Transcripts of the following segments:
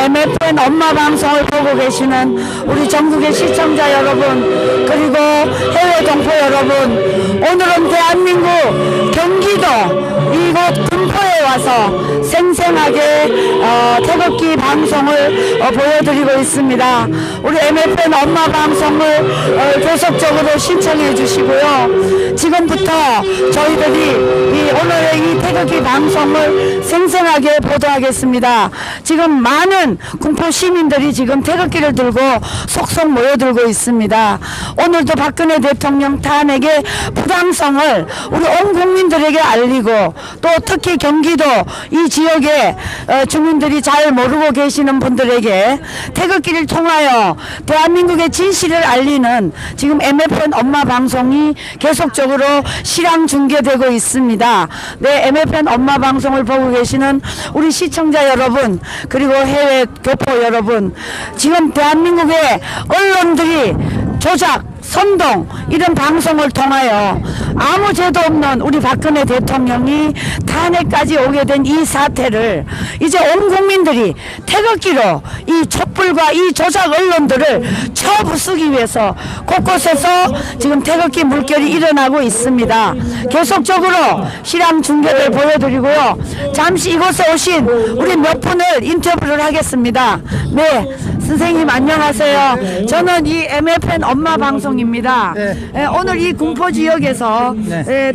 MFN 엄마 방송을 보고 계시는 우리 전국의 시청자 여러분, 그리고 해외 동포 여러분, 오늘은 대한민국 경기도 이곳 군포에 와서 생생하게 태극기 방송을 보여드리고 있습니다. 우리 MFN 엄마 방송을 계속적으로 신청해 주시고요. 지금부터 저희들이 오늘의 이 태극기 방송을 생생하게 보도하겠습니다. 지금 많은 군포 시민들이 지금 태극기를 들고 속속 모여들고 있습니다. 오늘도 박근혜 대통령 탄핵의 부당성을 우리 온 국민들에게 알리고, 또 특히 경기도 이 지역의 주민들이 잘 모르고 계시는 분들에게 태극기를 통하여 대한민국의 진실을 알리는 지금 MFN 엄마 방송이 계속적으로 실황 중계되고 있습니다. 네, MFN 엄마 방송을 보고 계시는 우리 시청자 여러분, 그리고 해외 교포 여러분, 지금 대한민국의 언론들이 조작, 선동 이런 방송을 통하여 아무 죄도 없는 우리 박근혜 대통령이 탄핵까지 오게 된 이 사태를 이제 온 국민들이 태극기로 이 촛불과 이 조작 언론들을 쳐부수기 위해서 곳곳에서 지금 태극기 물결이 일어나고 있습니다. 계속적으로 실황 중계를 보여드리고요. 잠시 이곳에 오신 우리 몇 분을 인터뷰를 하겠습니다. 네, 선생님 안녕하세요. 저는 이 MFN 엄마 방송입니다. 네. 오늘 이 군포 지역에서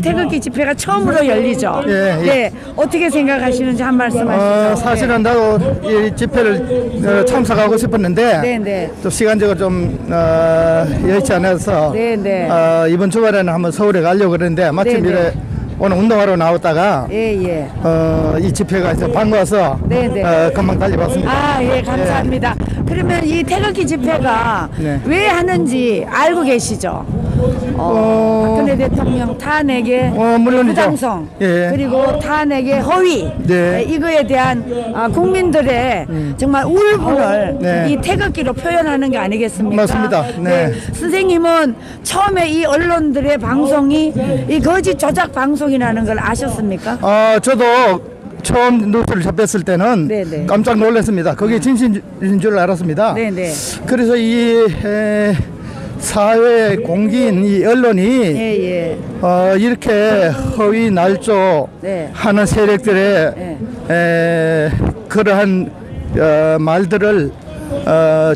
태극기 집회가 처음으로 열리죠. 네, 어떻게 생각하시는지 한 말씀 하시죠. 사실은 나도 이 집회를 참석하고 싶었는데 네. 또 시간적으로 좀 여의치 않아서 네. 이번 주말에는 한번 서울에 가려고 그랬는데 마침 네. 이래 오늘 운동하러 나왔다가 예. 이 집회가 있어 반가워서 네. 금방 달려봤습니다. 아, 예, 감사합니다. 그러면 이 태극기 집회가 네. 왜 하는지 알고 계시죠? 박근혜 대통령 탄핵의 물론이죠. 부당성, 예. 그리고 탄핵의 허위, 네. 이거에 대한 국민들의 정말 울분을 네. 이 태극기로 표현하는 게 아니겠습니까? 맞습니다. 네. 선생님은 처음에 이 언론들의 방송이 이 거짓 조작 방송이라는 걸 아셨습니까? 저도 처음 뉴스를 접했을 때는 네네. 깜짝 놀랐습니다. 그게 진실인 줄 알았습니다. 네네. 그래서 이 사회 공기인 이 언론이 예. 이렇게 허위 날조 네. 하는 세력들의 그러한 말들을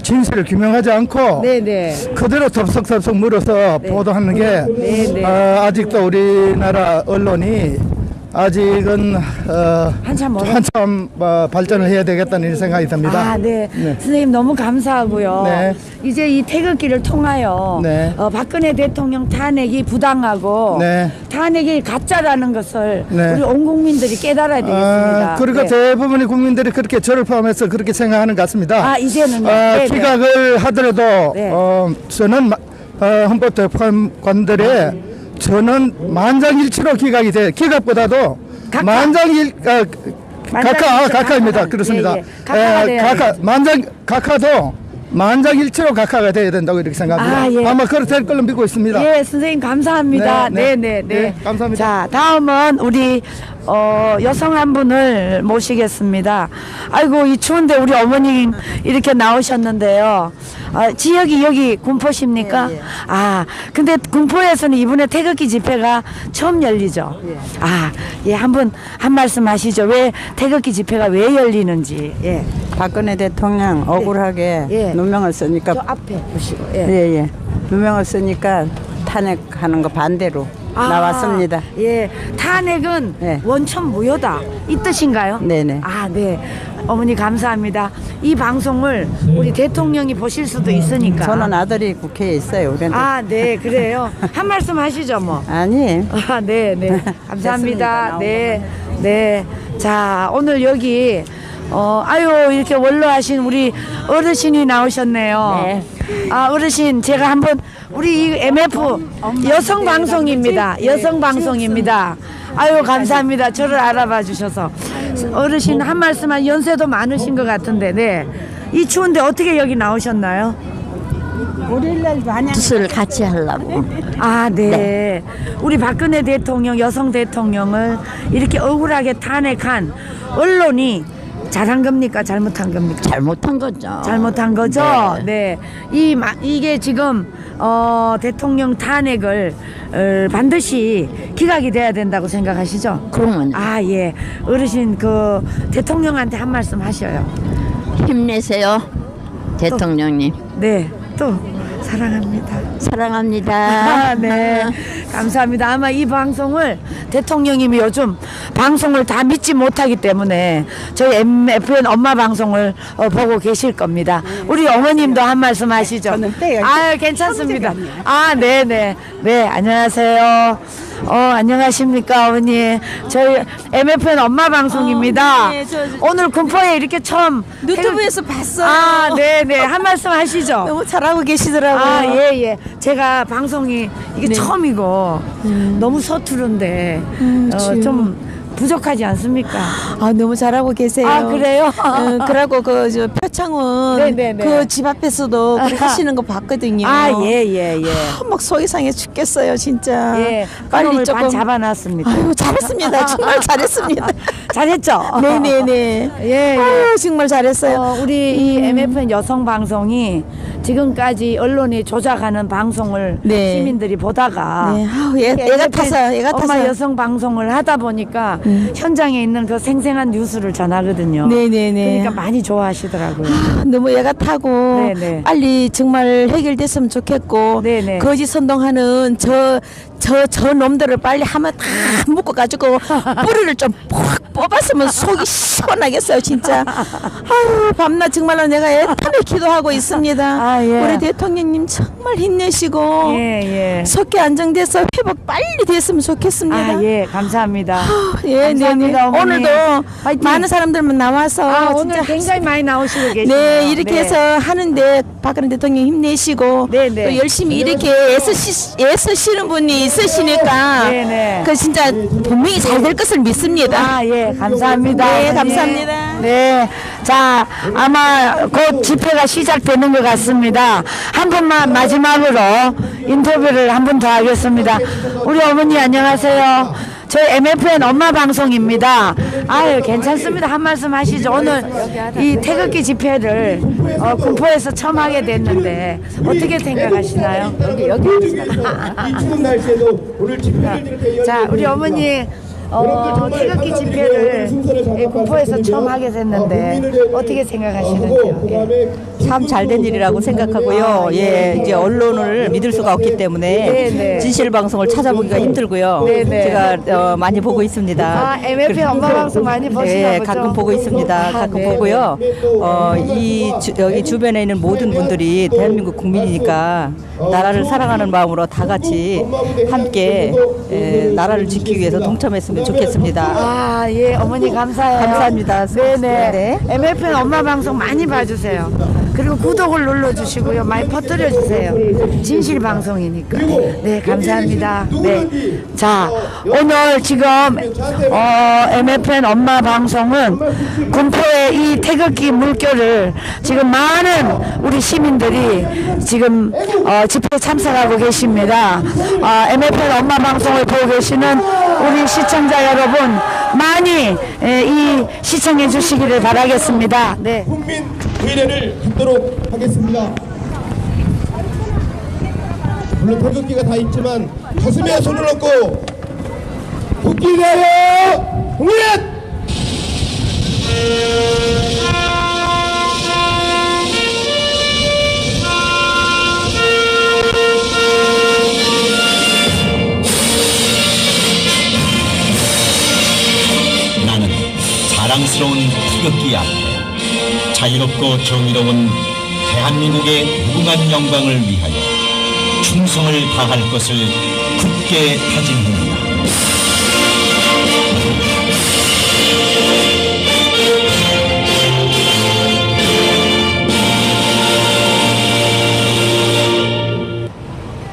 진실을 규명하지 않고 네네. 그대로 덥석덥석 물어서 보도하는 게 네. 아직도 우리나라 언론이 아직은 한참 발전을 해야 되겠다는 생각이 듭니다. 아, 네. 선생님 너무 감사하고요. 네. 이제 이 태극기를 통하여 네. 박근혜 대통령 탄핵이 부당하고 네. 탄핵이 가짜라는 것을 네. 우리 온 국민들이 깨달아야 되겠습니다. 그러니까 네. 대부분의 국민들이 그렇게 저를 포함해서 그렇게 생각하는 것 같습니다. 아, 이제는요. 네. 기각을 하더라도 네. 저는 헌법재판관들의 저는 만장일치로 기각이 돼. 기각보다도 각하입니다. 그렇습니다. 각하가 돼야지. 각하도 만장일치로 각하가 돼야 된다고 이렇게 생각합니다. 아, 예. 아마 그렇게 될 걸로 믿고 있습니다. 예, 선생님 감사합니다. 네. 감사합니다. 자, 다음은 우리 여성 한 분을 모시겠습니다. 아이고, 이 추운데 우리 어머님 이렇게 나오셨는데요. 지역이 여기 군포십니까? 예. 아, 근데 군포에서는 이번에 태극기 집회가 처음 열리죠. 예. 한 말씀 하시죠. 왜 태극기 집회가 왜 열리는지. 예. 박근혜 대통령 억울하게 예. 누명을 쓰니까 저 앞에 보시고. 예. 예. 누명을 쓰니까 탄핵하는 거 반대로 나왔습니다. 예, 탄핵은 네. 원천 무효다 이 뜻인가요? 네네. 아, 네. 어머니 감사합니다. 이 방송을 우리 대통령이 보실 수도 있으니까. 저는 아들이 국회에 있어요. 그런데 아, 네, 그래요. 한 말씀 하시죠, 뭐. 아니 아, 네. 감사합니다. 됐습니다. 네. 자, 오늘 여기 아유, 이렇게 원로하신 우리 어르신이 나오셨네요. 네. 아, 어르신, 제가 한번 우리 이 MF 여성 방송입니다. 여성 방송입니다. 아유, 감사합니다. 저를 알아봐 주셔서. 어르신 한 말씀만, 연세도 많으신 것 같은데, 네. 이 추운데 어떻게 여기 나오셨나요? 뜻을 같이 하려고. 아, 네. 우리 박근혜 대통령, 여성 대통령을 이렇게 억울하게 탄핵한 언론이 잘한 겁니까? 잘못한 겁니까? 잘못한 거죠. 잘못한 거죠. 네. 네. 이게 지금 대통령 탄핵을 반드시 기각이 돼야 된다고 생각하시죠? 그러면 아 예. 어르신 그 대통령한테 한 말씀 하셔요. 힘내세요, 대통령님. 네. 또 사랑합니다. 사랑합니다. 아, 네. 감사합니다. 아마 이 방송을 대통령님이 요즘 방송을 다 믿지 못하기 때문에 저희 MFN 엄마 방송을 보고 계실 겁니다. 우리 어머님도 한 말씀 하시죠. 아, 괜찮습니다. 아, 네네. 네, 안녕하세요. 안녕하십니까, 어머니. 저희 MFN 엄마 방송입니다. 네, 오늘 군포에 이렇게 처음 유튜브에서 봤어요. 아, 네네. 한 말씀 하시죠. 너무 잘하고 계시더라고요. 아, 예, 예. 제가 방송이 이게 처음이고 너무 서투른데 좀 부족하지 않습니까? 아, 너무 잘하고 계세요. 아, 그래요? 그러고 저 표창원 네네네. 그 집 앞에서도 그렇게 하시는 거 봤거든요. 아, 예, 예, 예. 막 속이 상해 죽겠어요, 진짜. 예. 빨리 그놈을 조금 반 잡아놨습니다. 아유, 잘했습니다. 정말 잘했습니다. 잘했죠? 네네네. 예, 예. 아유, 정말 잘했어요. 우리 이 MFN 여성 방송이 지금까지 언론이 조작하는 방송을 네. 시민들이 보다가 네. 아우, 애 같아서, 애 같아서. 엄마 여성 방송을 하다 보니까 현장에 있는 그 생생한 뉴스를 전하거든요. 네네네. 그러니까 많이 좋아하시더라고요. 너무 애가 타고 네네. 빨리 정말 해결됐으면 좋겠고 네네. 거짓 선동하는 저 놈들을 빨리 하면 다 묶어가지고 뿌리를 좀 푹 뽑았으면 속이 시원하겠어요 진짜. 아유 밤낮 정말로 내가 애타게 기도하고 있습니다. 아, 예. 우리 대통령님 정말 힘내시고 예, 예. 속기 안정돼서 회복 빨리 됐으면 좋겠습니다. 아, 예, 감사합니다. 예, 감사합니다, 네. 어머니. 오늘도 화이팅. 많은 사람들만 나와서 아, 오늘 진짜 굉장히 많이 나오시고 계시네요. 네, 이렇게 해서 하는데 박근혜 대통령 힘내시고 네, 네. 또 열심히 이렇게 애쓰시는 분이 있으시니까 네, 네. 그 진짜 분명히 잘 될 것을 믿습니다. 아, 예, 감사합니다. 네, 어머니. 감사합니다. 네, 자, 아마 곧 집회가 시작되는 것 같습니다. 한 분만 마지막으로 인터뷰를 한 분 더 하겠습니다. 우리 어머니 안녕하세요. 저희 MFN 엄마 방송입니다. 아유, 괜찮습니다. 한 말씀 하시죠. 오늘 이 태극기 집회를 군포에서 처음 하게 됐는데 어떻게 생각하시나요? 이 추운 날씨에도 오늘 집회를 이렇게 자, 우리 어머니 태극기 집회를 군포에서 처음 하게 됐는데 어떻게 생각하시는지요? 참 잘된 일이라고 생각하고요. 예, 이제 언론을 믿을 수가 없기 때문에 네네. 진실 방송을 찾아보기가 힘들고요. 네네. 제가 많이 보고 있습니다. 아, MFN 엄마 방송 많이 보시나 예, 보죠? 가끔 보고 있습니다. 가끔 네. 보고요. 여기 주변에 있는 모든 분들이 대한민국 국민이니까 나라를 사랑하는 마음으로 다 같이 함께 나라를 지키기 위해서 동참했으면 좋겠습니다. 아, 예, 어머니 감사해요. 감사합니다. 네네. 네. MFN 엄마 방송 많이 봐주세요. 그리고 구독을 눌러주시고요. 많이 퍼뜨려주세요. 진실 방송이니까. 네, 감사합니다. 네. 자, 오늘 지금, MFN 엄마 방송은 군포의 이 태극기 물결을 지금 많은 우리 시민들이 지금, 집회에 참석하고 계십니다. MFN 엄마 방송을 보고 계시는 우리 시청자 여러분, 많이 이 시청해 주시기를 바라겠습니다. 네. 국민 의례를 갖도록 하겠습니다. 물론 태극기가 다 있지만 가슴에 손을 얹고 국기가요 국민! 나는 자랑스러운 태극기 앞에 자유롭고 정의로운 대한민국의 무궁한 영광을 위하여 충성을 다할 것을 굳게 다짐합니다.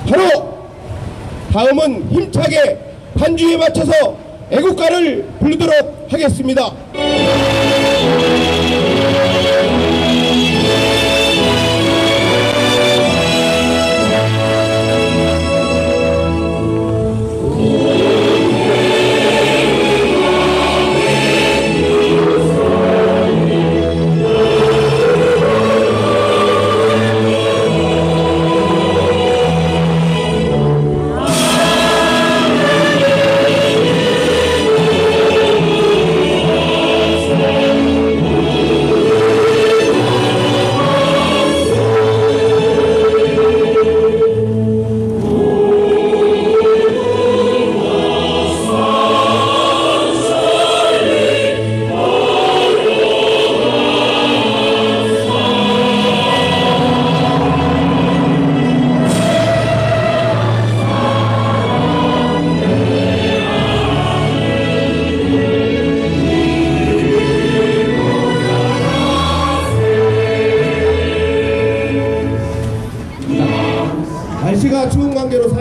바로 다음은 힘차게 반주에 맞춰서 애국가를 부르도록 하겠습니다.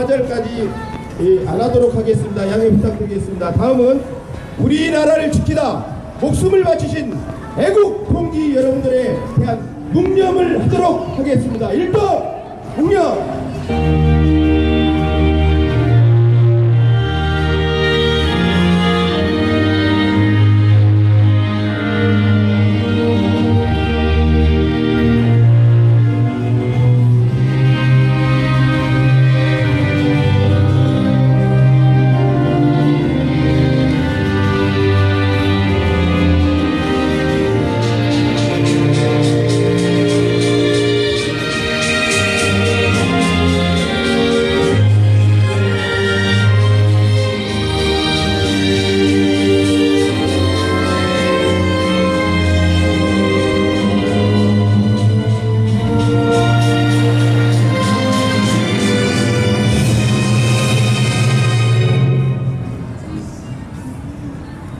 4절까지 안 하도록 하겠습니다. 양해 부탁드리겠습니다. 다음은 우리나라를 지키다 목숨을 바치신 애국 동지 여러분들에 대한 묵념을 하도록 하겠습니다. 1등 묵념.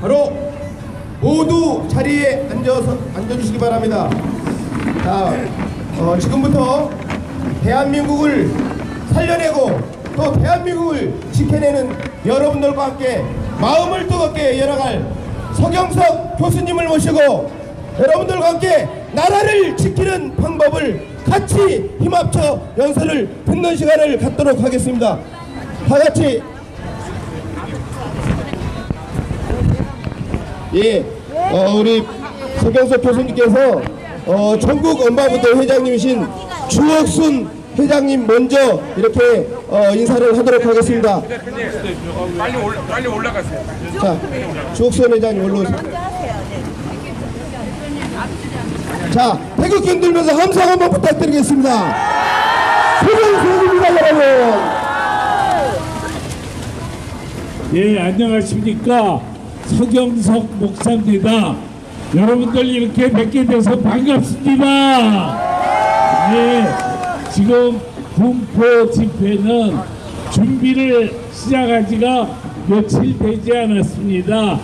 바로 모두 자리에 앉아주시기 바랍니다. 자, 지금부터 대한민국을 살려내고 또 대한민국을 지켜내는 여러분들과 함께 마음을 뜨겁게 열어갈 서경석 교수님을 모시고 여러분들과 함께 나라를 지키는 방법을 같이 힘합쳐 연설을 듣는 시간을 갖도록 하겠습니다. 다 같이. 예, 우리 서경석 교수님께서 전국 엄마부대 회장님이신 주옥순 회장님 먼저 이렇게 인사를 하도록 하겠습니다. 빨리 올라가세요. 자, 주옥순 회장님 올라오세요. 자, 태극기 들면서 함성 한번 부탁드리겠습니다. 서경석입니다, 여러분. 예, 안녕하십니까. 서경석 목사입니다. 여러분들 이렇게 뵙게 돼서 반갑습니다. 예, 지금 군포 집회는 준비를 시작한 지가 며칠 되지 않았습니다.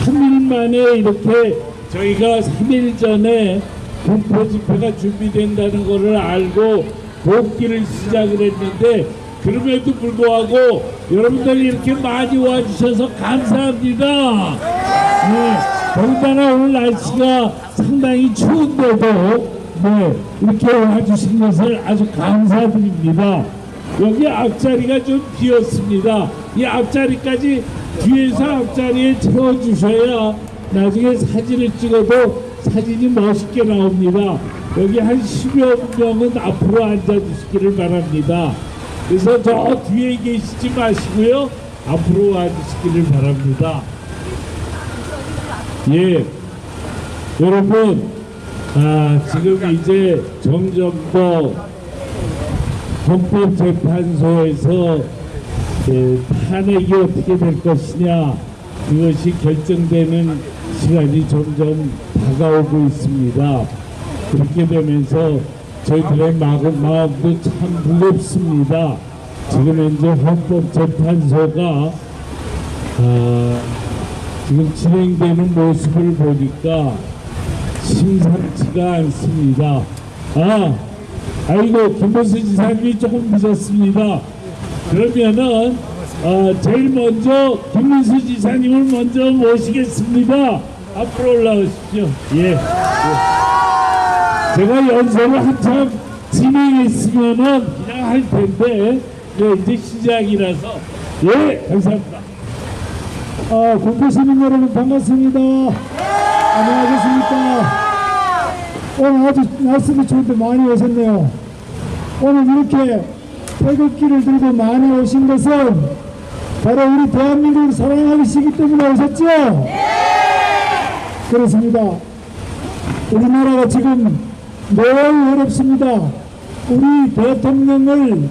3일 만에 이렇게 저희가 3일 전에 군포 집회가 준비된다는 것을 알고 복귀를 시작을 했는데 그럼에도 불구하고 여러분들이 이렇게 많이 와주셔서 감사합니다. 네, 더군다나 오늘 날씨가 상당히 추운데도 네, 이렇게 와주신 것을 아주 감사드립니다. 여기 앞자리가 좀 비었습니다. 이 앞자리까지 뒤에서 앞자리에 채워주셔야 나중에 사진을 찍어도 사진이 멋있게 나옵니다. 여기 한 10여 명은 앞으로 앉아주시기를 바랍니다. 그래서 저 뒤에 계시지 마시고요. 앞으로 와주시기를 바랍니다. 예, 여러분, 지금 이제 점점 더 헌법재판소에서 탄핵이 어떻게 될 것이냐 이것이 결정되는 시간이 점점 다가오고 있습니다. 그렇게 되면서 저희들의 마음도 참 무겁습니다. 지금 현재 헌법재판소가 지금 진행되는 모습을 보니까 심상치가 않습니다. 아이고 김문수 지사님이 조금 늦었습니다. 그러면은 제일 먼저 김문수 지사님을 먼저 모시겠습니다. 앞으로 올라오십시오. 예. 제가 연설을 한참 진행했으면은 그냥 할 텐데 이제 시작이라서 예 감사합니다. 군포 시민 여러분 반갑습니다. 안녕하셨습니까? 오늘 아주 날씨도 좋은데 많이 오셨네요. 오늘 이렇게 태극기를 들고 많이 오신 것은 바로 우리 대한민국을 사랑하시기 때문에 오셨죠? 그렇습니다. 우리나라가 지금 매우 어렵습니다. 우리 대통령을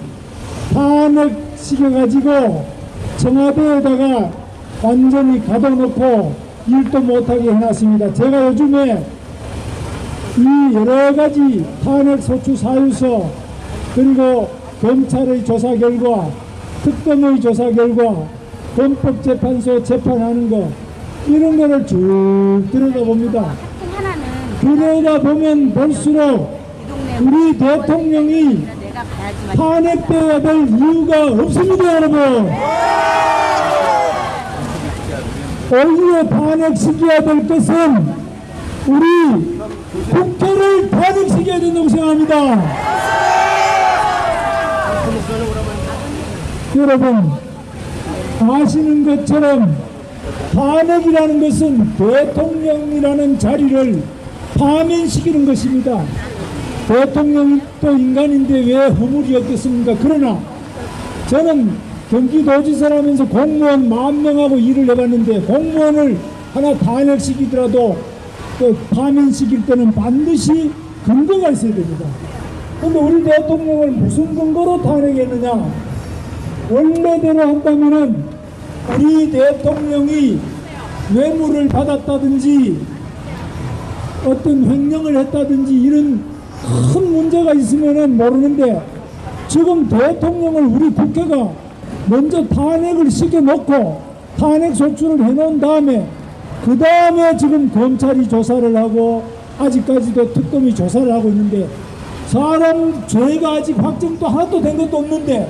탄핵시켜가지고 청와대에다가 완전히 가둬놓고 일도 못하게 해놨습니다. 제가 요즘에 이 여러가지 탄핵소추 사유서 그리고 검찰의 조사 결과 특검의 조사 결과 헌법재판소 재판하는 거 이런 거를 쭉 들여다봅니다. 들여다보면 볼수록 우리 대통령이 탄핵돼야 될 이유가 없습니다, 여러분. 오히려 탄핵시켜야 될 것은 우리 국회를 탄핵시켜야 된다고 생각합니다. 여러분, 아시는 것처럼 탄핵이라는 것은 대통령이라는 자리를 파면시키는 것입니다. 대통령이 또 인간인데 왜 허물이 없겠습니까? 그러나 저는 경기도지사라면서 공무원 10,000명하고 일을 해봤는데 공무원을 하나 탄핵시키더라도 또 파면시킬 때는 반드시 근거가 있어야 됩니다. 그런데 우리 대통령을 무슨 근거로 탄핵했느냐? 원래대로 한다면은 우리 대통령이 뇌물을 받았다든지 어떤 횡령을 했다든지 이런 큰 문제가 있으면은 모르는데 지금 대통령을 우리 국회가 먼저 탄핵을 시켜놓고 탄핵 소추를 해놓은 다음에 그 다음에 지금 검찰이 조사를 하고 아직까지도 특검이 조사를 하고 있는데 사람 죄가 아직 확정도 하나도 된 것도 없는데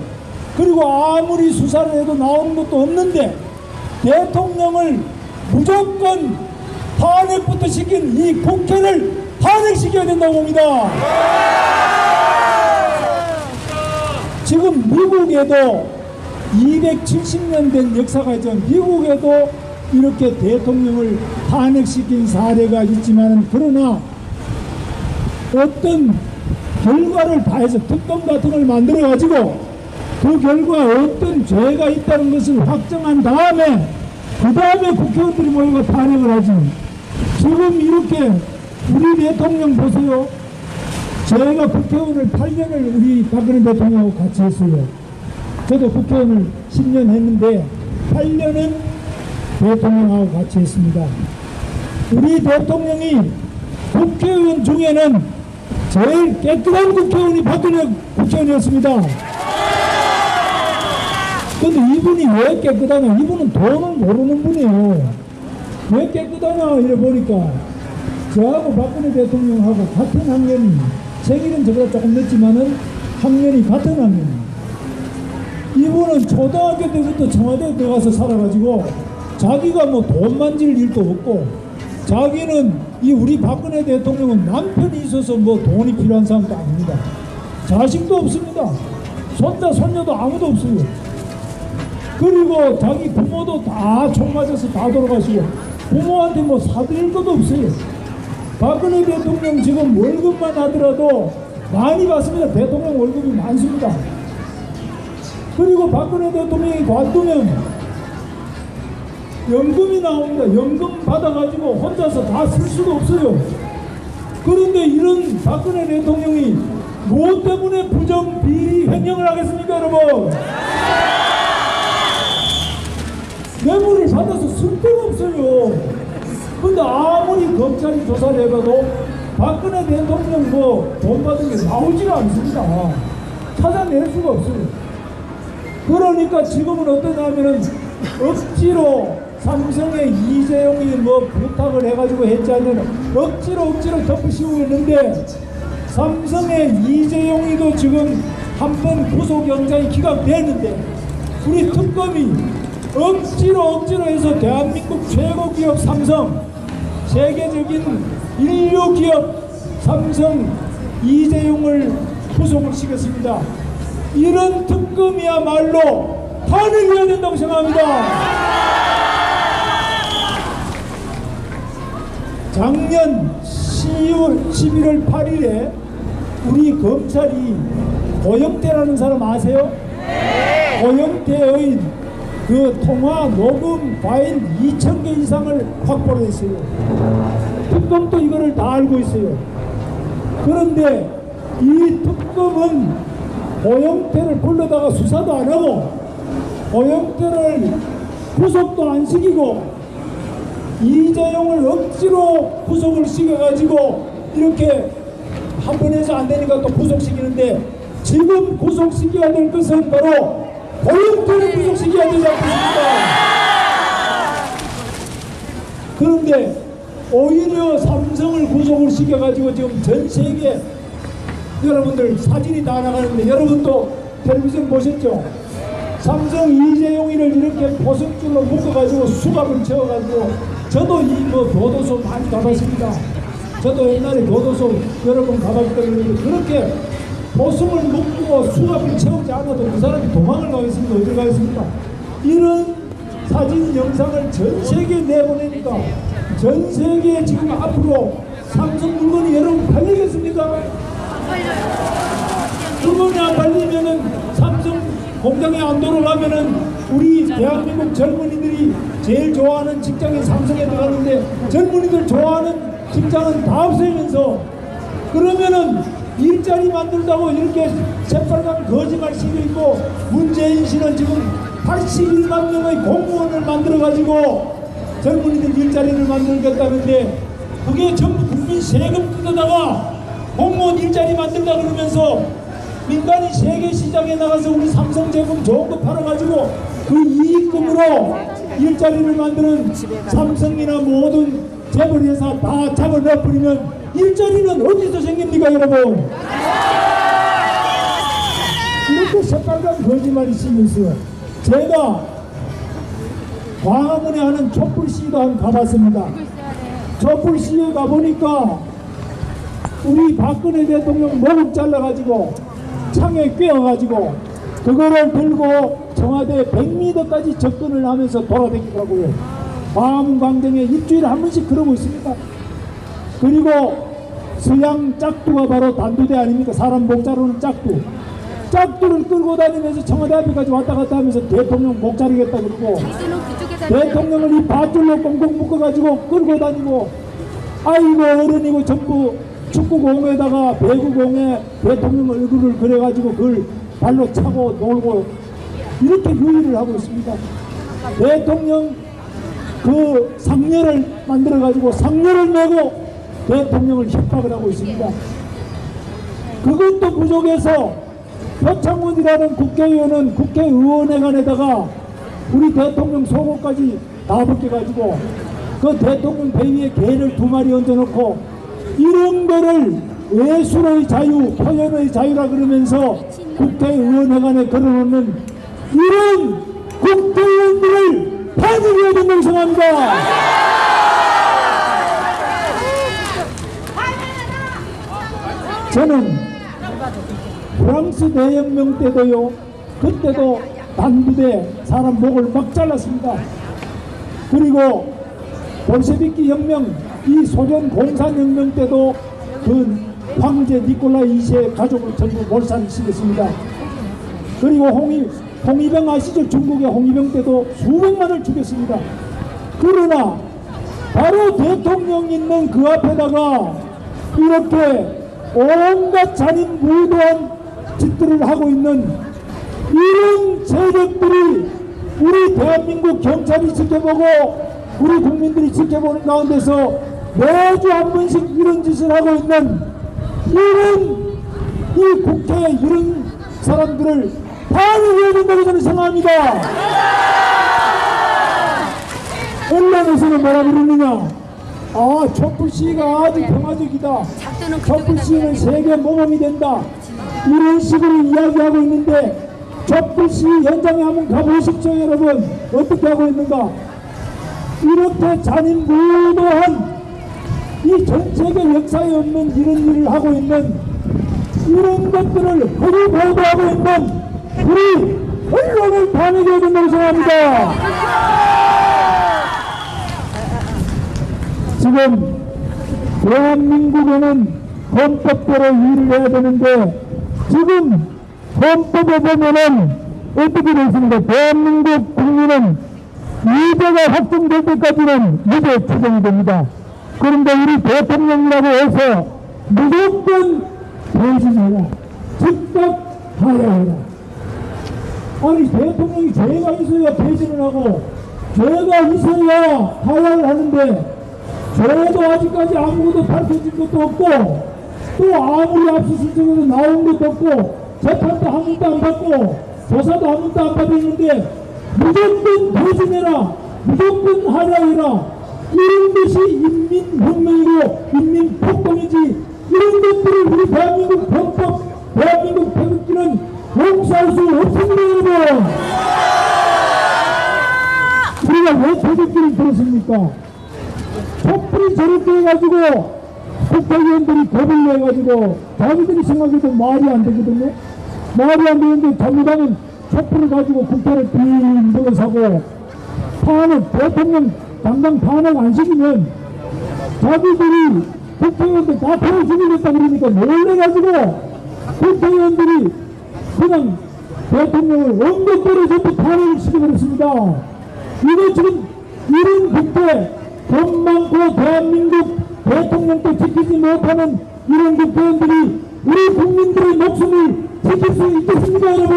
그리고 아무리 수사를 해도 나오는 것도 없는데 대통령을 무조건 탄핵부터 시킨 이 국회를 탄핵시켜야 된다고 봅니다. 지금 미국에도 270년 된 역사가 있죠. 미국에도 이렇게 대통령을 탄핵시킨 사례가 있지만 그러나 어떤 결과를 다해서 특검 같은 걸 만들어 가지고 그 결과 어떤 죄가 있다는 것을 확정한 다음에 그 다음에 국회의원들이 모여서 탄핵을 하지. 지금 이렇게 우리 대통령 보세요. 제가 국회의원을 8년을 우리 박근혜 대통령하고 같이 했어요. 저도 국회의원을 10년 했는데 8년은 대통령하고 같이 했습니다. 우리 대통령이 국회의원 중에는 제일 깨끗한 국회의원이 박근혜 국회의원이었습니다. 근데 이분이 왜 깨끗하냐? 이분은 돈을 모르는 분이에요. 왜 깨끗하냐? 이래 보니까 저하고 박근혜 대통령하고 같은 학년이 생일은 저보다 조금 늦지만은 학년이 같은 학년이에요. 이분은 초등학교 때부터 청와대에 들어가서 살아가지고 자기가 뭐 돈 만질 일도 없고 자기는 이 우리 박근혜 대통령은 남편이 있어서 뭐 돈이 필요한 사람도 아닙니다. 자식도 없습니다. 손자 손녀도 아무도 없어요. 그리고 자기 부모도 다 총 맞아서 다 돌아가시고 부모한테 뭐 사드릴 것도 없어요. 박근혜 대통령 지금 월급만 하더라도 많이 받습니다. 대통령 월급이 많습니다. 그리고 박근혜 대통령이 관두면 연금이 나옵니다. 연금 받아가지고 혼자서 다 쓸 수도 없어요. 그런데 이런 박근혜 대통령이 무엇 때문에 부정 비리 횡령을 하겠습니까, 여러분? 뇌물을 받아서 쓸 데가 없어요. 근데 아무리 검찰이 조사를 해봐도 박근혜 대통령 뭐 돈 받은 게 나오지가 않습니다. 찾아낼 수가 없어요. 그러니까 지금은 어떠냐면은 억지로 삼성의 이재용이 뭐 부탁을 해가지고 했지 않는 억지로 덮으시고 있는데 삼성의 이재용이도 지금 한번 구속영장이 기각됐는데 우리 특검이 억지로 해서 대한민국 최고 기업 삼성, 세계적인 인류 기업 삼성 이재용을 구속을 시켰습니다. 이런 특검이야말로 탄핵해야 된다고 생각합니다. 작년 11월 8일에 우리 검찰이 고영태라는 사람 아세요? 네. 고영태의 그 통화 녹음 파일 2,000개 이상을 확보를 했어요. 특검도 이거를 다 알고 있어요. 그런데 이 특검은 고영태를 불러다가 수사도 안 하고 고영태를 구속도 안 시키고 이재용을 억지로 구속을 시켜가지고 이렇게 한 번 해서 안 되니까 또 구속시키는데 지금 구속시켜야 될 것은 바로 고영태를 구속시켜야 되지 않겠습니까? 그런데 오히려 삼성을 구속을 시켜가지고 지금 전 세계 여러분들 사진이 다 나가는데 여러분도 텔레비전 보셨죠? 삼성 이재용이를 이렇게 보석줄로 묶어가지고 수갑을 채워가지고 저도 이 교도소 많이 가봤습니다. 저도 옛날에 교도소 여러 번 가봤기 때문에 그렇게 보석을 묶고 수갑을 채우지 않아도 그 사람이 도망을 가겠습니까? 어디 가겠습니까? 이런 사진 영상을 전 세계에 내보내니까 전 세계에 지금 앞으로 삼성 물건이 여러분 팔리겠습니까? 물건이 안 팔리면은 삼성 공장에 안 돌아가면은 우리 대한민국 젊은이들이 제일 좋아하는 직장인 삼성에 들어가는데 젊은이들 좋아하는 직장은 다 없애면서 그러면은 일자리 만들다고 이렇게 새빨간 거짓말 시고 있고 문재인 씨는 지금 81만 명의 공무원을 만들어가지고 젊은이들 일자리를 만들겠다는데 그게 전부 국민 세금 뜯어다가 공무원 일자리 만들다 그러면서 민간이 세계 시장에 나가서 우리 삼성 제품 좋은 거 팔아가지고 그 이익금으로 일자리를 만드는 삼성이나 모든 재벌회사 다 잡아넣어버리면 일자리는 어디서 생깁니까 여러분? 이렇게 새빨간 거짓말이 심했어요. 제가 광화문에 하는 촛불 시위도 한번 가봤습니다. 촛불 시위에 가보니까 우리 박근혜 대통령 목을 잘라가지고 창에 꿰어가지고 그거를 들고 청와대 100m까지 접근을 하면서 돌아다니더라고요. 광화문 광장에 일주일에 한 번씩 그러고 있습니다. 그리고 서양 짝두가 바로 단두대 아닙니까? 사람 목자로는 짝두. 짝두를 끌고 다니면서 청와대 앞에까지 왔다 갔다 하면서 대통령 목 자르겠다 그러고 대통령을 이 밧줄로 꽁꽁 묶어가지고 끌고 다니고 아이고 어른이고 전부 축구공에다가 배구공에 대통령 얼굴을 그려가지고 그걸 발로 차고 놀고 이렇게 유의를 하고 있습니다. 대통령 그 상렬을 만들어가지고 상렬을 메고 대통령을 협박을 하고 있습니다. 그것도 부족해서 표창원이라는 국회의원은 국회의원회관에다가 우리 대통령 속옷까지 다 벗겨가지고 그 대통령 배 위에 개를 2마리 얹어놓고 이런 거를 예술의 자유, 표현의 자유라 그러면서 국회의원회관에 걸어놓는 이런 국회의원들을 파직해야 된다고 생각합니다. 저는 프랑스 대혁명 때도요, 그때도 단두대 사람 목을 막 잘랐습니다. 그리고 볼셰비키 혁명, 이 소련 공산혁명 때도 그 황제 니콜라이 2세의 가족을 전부 몰살시켰습니다. 그리고 홍위병 아시죠? 중국의 홍위병 때도 수백만을 죽였습니다. 그러나 바로 대통령 있는 그 앞에다가 이렇게 온갖 잔인무도한 짓들을 하고 있는 이런 세력들이 우리 대한민국 경찰이 지켜보고 우리 국민들이 지켜보는 가운데서 매주 한 번씩 이런 짓을 하고 있는 이런 이 국회에 이런 사람들을 파괴해야 된다고 저는 생각합니다. 언론에서는 뭐라 그러느냐? 아, 촛불 시위가 아주 평화적이다. 촛불 시위는 세계 모범이 된다. 이런 식으로 이야기하고 있는데 촛불 시위 현장에 한번 가보십시오, 여러분. 어떻게 하고 있는가? 이렇게 잔인무도한 이 전 세계 역사에 없는 이런 일을 하고 있는 이런 것들을 허위 보도하고 있는 우리 언론을 탄핵해야 된다고 생각합니다. 지금 대한민국에는 헌법대로 일을 해야 되는데 지금 헌법에 보면은 어떻게 되어 있습니까? 대한민국 국민은 유죄가 확정될 때까지는 무죄 추정이 됩니다. 그런데 우리 대통령이라고 해서 무조건 배신해라, 즉각 하야해라. 아니 대통령이 죄가 있어야 배신을 하고 죄가 있어야 하야를 하는데 죄도 아직까지 아무것도 밝혀진 것도 없고 또 아무리 압수수색에서 나온 것도 없고 재판도 한 번도 안 받고 조사도 한 번도 안 받았는데 무조건 배신해라, 무조건 하야해라, 이런 것이 인민혁명이고 인민폭동이지 이런 것들을 우리 대한민국 헌법 있습니까? 촛불이 저렇게 해가지고 국회의원들이 겁을 내가지고 자기들이 생각해도 말이 안 되거든요. 말이 안 되는데 정부당은 촛불을 가지고 국회를 빙 둘러싸고 탄핵, 대통령 당장 탄핵 안 시키면 자기들이 국회의원들 다 패를 죽이겠다 그러니까 놀래가지고 국회의원들이 그냥 대통령을 원격대로 전부 탄핵을 시켜버렸습니다. 이거 지금 이런 국회 돈 많고 대한민국 대통령도 지키지 못하는 이런 국회의원들이 우리 국민들의 목숨을 지킬 수 있겠습니까, 여러분?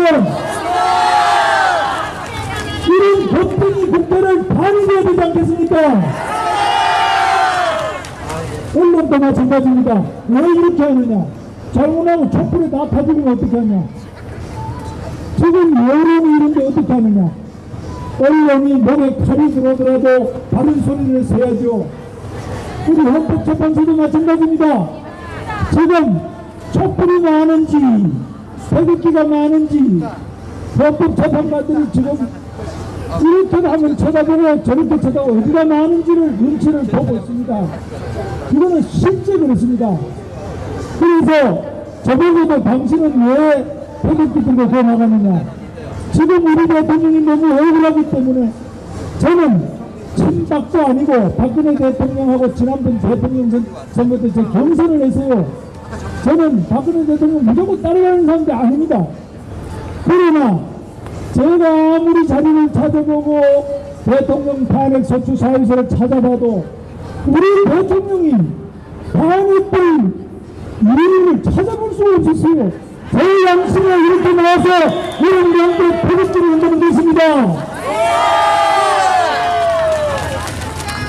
이런 법정이 국회를 반입해야 되지 않겠습니까? 언론도 마찬가지입니다. 왜 이렇게 하느냐? 잘못하고 촛불에 다 타죽이면 어떻게 하냐? 지금 여론이 이런데 어떻게 하느냐? 언론이 목에 칼이 들어오더라도 다른 소리를 써야죠. 우리 헌법재판소도 마찬가지입니다. 지금 촛불이 많은지 태극기가 많은지 헌법재판관들이 지금 이렇게 하면 쳐다보고 저렇게 쳐다보고 어디가 많은지를 눈치를 보고 있습니다. 이거는 실제 그렇습니다. 그래서 저보고도 당신은 왜 태극기 들고 더 나가느냐? 지금 우리 대통령이 너무 억울하기 때문에 저는 친박도 아니고 박근혜 대통령하고 지난번 대통령 선거 때 제 경선을 했어요. 저는 박근혜 대통령 무조건 따라가는 사람이 아닙니다. 그러나 제가 아무리 자리를 찾아보고 대통령 탄핵 소추 사유서를 찾아봐도 우리 대통령이 탄핵될 이유를 찾아볼 수가 없었어요. 제 양심에 이렇게 나와서 이런 명도 태극기를 흔드는 것입니다.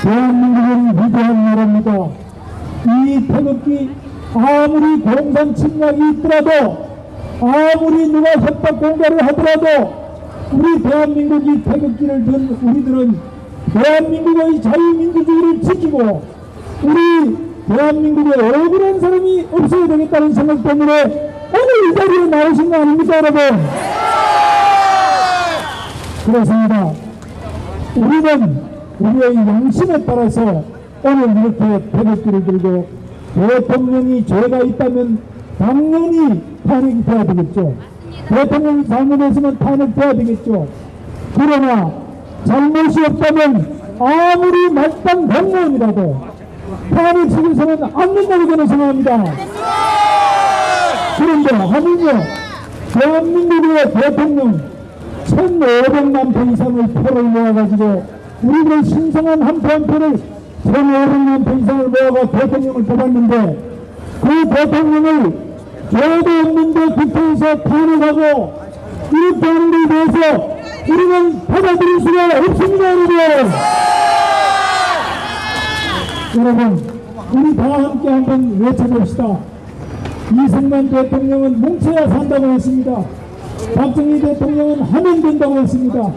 대한민국은 위대한 나라입니다. 이 태극기 아무리 공산 침략이 있더라도 아무리 누가 협박 공갈을 하더라도 우리 대한민국이 태극기를 든 우리들은 대한민국의 자유민주주의를 지키고 우리 대한민국에 억울한 사람이 없어야 되겠다는 생각 때문에 오늘 이 자리에 나오신 거 아닙니까, 여러분? 그렇습니다. 우리는 우리의 양심에 따라서 오늘 이렇게 태극기를 들고 대통령이 죄가 있다면 당연히 탄핵이 돼야 되겠죠. 대통령이 잘못했으면 탄핵돼야 되겠죠. 그러나 잘못이 없다면 아무리 말단 공무원이라도 탄핵시켜서는 안 된다고 저는 생각합니다. 그런데 하물며 대한민국의 대통령 1,500만 표 이상의 표를 모아가지고 우리들 신성한 한 표 한 표를 1,500만 표 이상을 모아가 대통령을 뽑았는데 그 대통령을 죄도 없는데 국회에서 탄핵하고 이렇게 하는 것에 대해서 우리는 받아들일 수가 없습니다, 여러분. 여러분, 우리 다 함께 한번 외쳐봅시다. 이승만 대통령은 뭉쳐야 산다고 했습니다. 박정희 대통령은 하면 된다고 했습니다.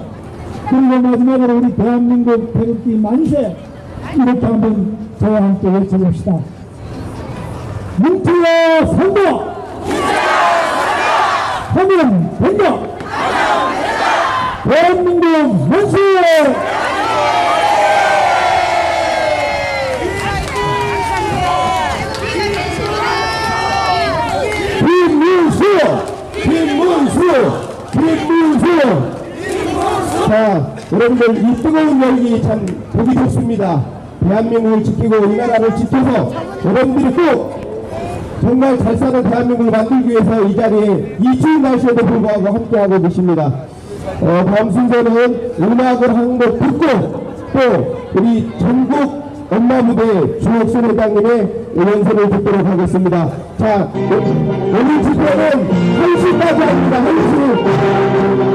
그리고 마지막으로 우리 대한민국 태극기 만세 이렇게 한번 저와 함께 외쳐봅시다. 뭉쳐야 산다! 하면 된다! 대한민국 만세! 김문수! 자, 여러분들 이 뜨거운 열기 참 보기 좋습니다. 대한민국을 지키고 이 나라를 지켜서 여러분들이 꼭 정말 잘 사는 대한민국을 만들기 위해서 이 자리에 이 추운 날씨에도 불구하고 함께하고 계십니다. 다음 순서는 음악을 한 곡 듣고 또 우리 전국 엄마 무대 주옥순 회장님의 연설을 듣도록 하겠습니다. 자, 오늘 집회는 1시까지 합니다. 1시.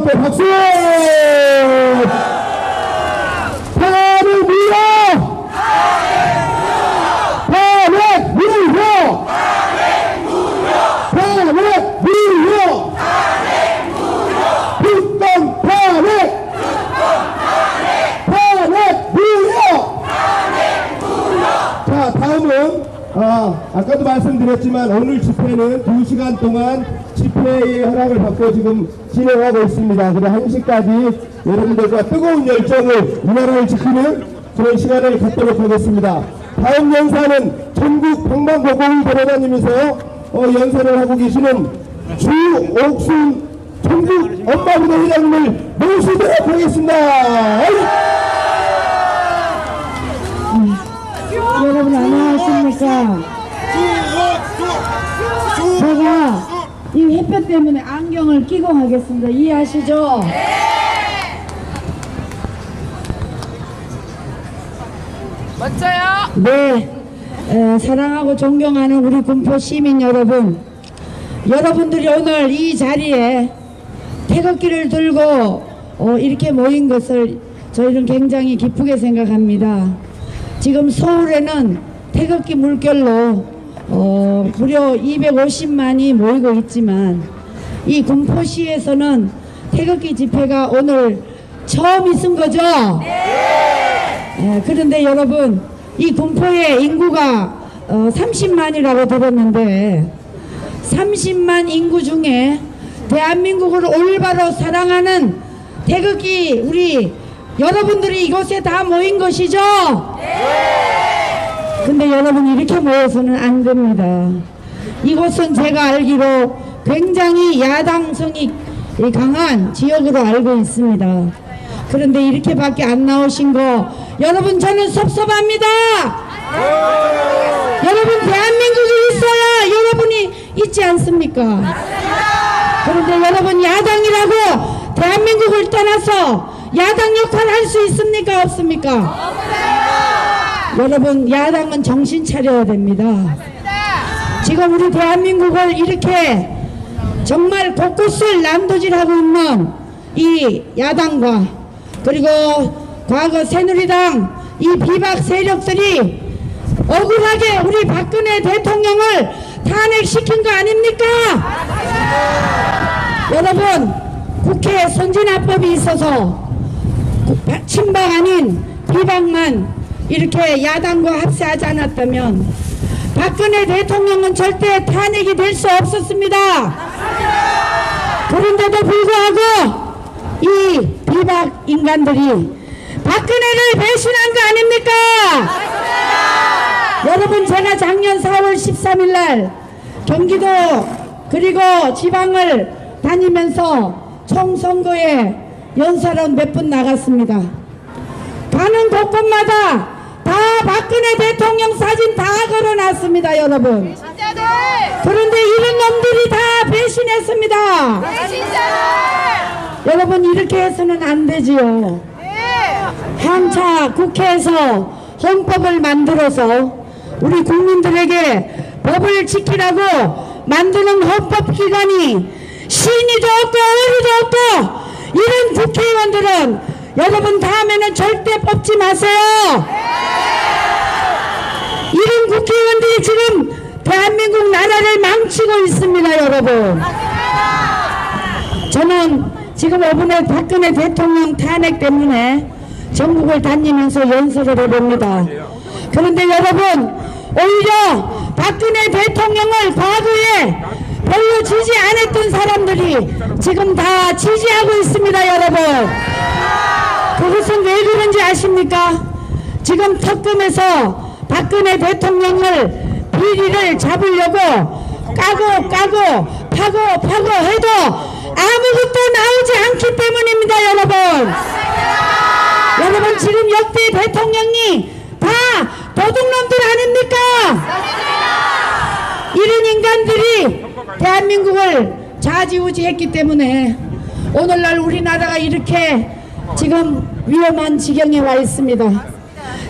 함께 박수! 탄핵 무효! 탄핵 무효! 탄핵 무효! 불법 탄핵! 탄핵 무효! 자, 다음은 아까도 말씀드렸지만 오늘 집회는 2시간 동안 집회의 허락을 받고 지금 진행하고 있습니다. 그래 1시까지 여러분들과 뜨거운 열정을 이 나라를 지키는 그런 시간을 갖도록 하겠습니다. 다음 연사는 전국 방방곡곡을 돌아다니면서 연설을 하고 계시는 주옥순 전국 엄마부대 회장님을 모시도록 하겠습니다. 여러분 안녕하십니까? 제가 이 햇볕 때문에 안경을 끼고 하겠습니다. 이해하시죠? 네, 사랑하고 존경하는 우리 군포 시민 여러분, 여러분들이 오늘 이 자리에 태극기를 들고 이렇게 모인 것을 저희는 굉장히 기쁘게 생각합니다. 지금 서울에는 태극기 물결로 무려 250만이 모이고 있지만 이 군포시에서는 태극기 집회가 오늘 처음 있은 거죠? 그런데 여러분, 이 군포의 인구가 30만이라고 들었는데 30만 인구 중에 대한민국을 올바로 사랑하는 태극기 우리 여러분들이 이곳에 다 모인 것이죠? 근데 여러분 이렇게 모여서는 안 됩니다. 이곳은 제가 알기로 굉장히 야당성이 강한 지역으로 알고 있습니다. 그런데 이렇게밖에 안 나오신 거 여러분 저는 섭섭합니다. 여러분 대한민국이 있어야 여러분이 있지 않습니까? 그런데 여러분 야당이라고 대한민국을 떠나서 야당 역할 할 수 있습니까? 없습니까? 여러분 야당은 정신 차려야 됩니다. 지금 우리 대한민국을 이렇게 정말 곳곳을 난도질하고 있는 이 야당과 그리고 과거 새누리당 이 비박 세력들이 억울하게 우리 박근혜 대통령을 탄핵시킨 거 아닙니까? 여러분 국회에 선진화법이 있어서 친박 아닌 비박만 이렇게 야당과 합세하지 않았다면 박근혜 대통령은 절대 탄핵이 될 수 없었습니다. 그런데도 불구하고 이 비박 인간들이 박근혜를 배신한 거 아닙니까? 여러분 제가 작년 4월 13일 날 경기도 그리고 지방을 다니면서 총선거에 연설은 몇 번 나갔습니다. 가는 곳곳마다 다 박근혜 대통령 사진 다 걸어놨습니다. 여러분 그런데 이런 놈들이 다 배신했습니다. 여러분 이렇게 해서는 안 되지요. 한차 국회에서 헌법을 만들어서 우리 국민들에게 법을 지키라고 만드는 헌법기관이 신의도 없고 어리도 없고 이런 국회의원들은 여러분 다음에는 절대 뽑지 마세요. 이런 국회의원들이 지금 대한민국 나라를 망치고 있습니다. 여러분 저는 지금 이번에 박근혜 대통령 탄핵 때문에 전국을 다니면서 연설을 해봅니다. 그런데 여러분 오히려 박근혜 대통령을 과거에 별로 지지 않았던 사람들이 지금 다 지지하고 있습니다. 여러분 그것은 왜 그런지 아십니까? 지금 특검에서 박근혜 대통령을 비리를 잡으려고 까고 파고 해도 아무것도 나오지 않기 때문입니다. 여러분 지금 역대 대통령이 다 도둑놈들 아닙니까? 이런 인간들이 대한민국을 좌지우지했기 때문에 오늘날 우리나라가 이렇게 지금 위험한 지경에 와 있습니다.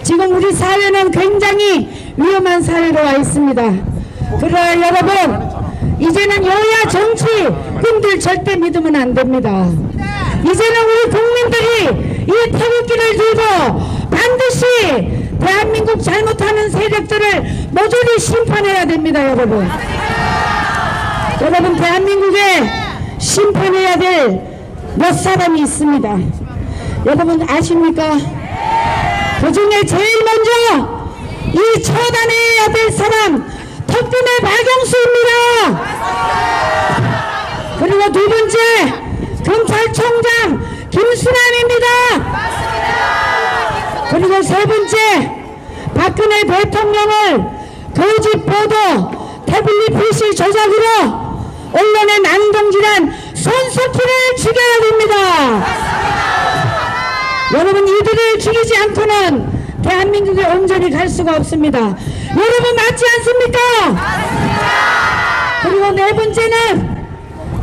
지금 우리 사회는 굉장히 위험한 사회로 와 있습니다. 그러나 여러분 이제는 여야 정치꾼들 절대 믿으면 안 됩니다. 이제는 우리 국민들이 이 태극기를 들고 반드시 대한민국 잘못하는 세력들을 모조리 심판해야 됩니다. 여러분, 대한민국에 심판해야 될 몇 사람이 있습니다. 여러분 아십니까? 그 중에 제일 먼저 이 처단해야 될 사람 턱금의 박영수입니다. 그리고 두 번째 검찰총장 김순환입니다. 그리고 세 번째 박근혜 대통령을 거짓 보도 태블릿 PC 조작으로 언론에 난동질한 손석희를 죽여야 됩니다. 여러분 이들을 죽이지 않고는 대한민국에 온전히 갈 수가 없습니다. 여러분 맞지 않습니까? 그리고 네 번째는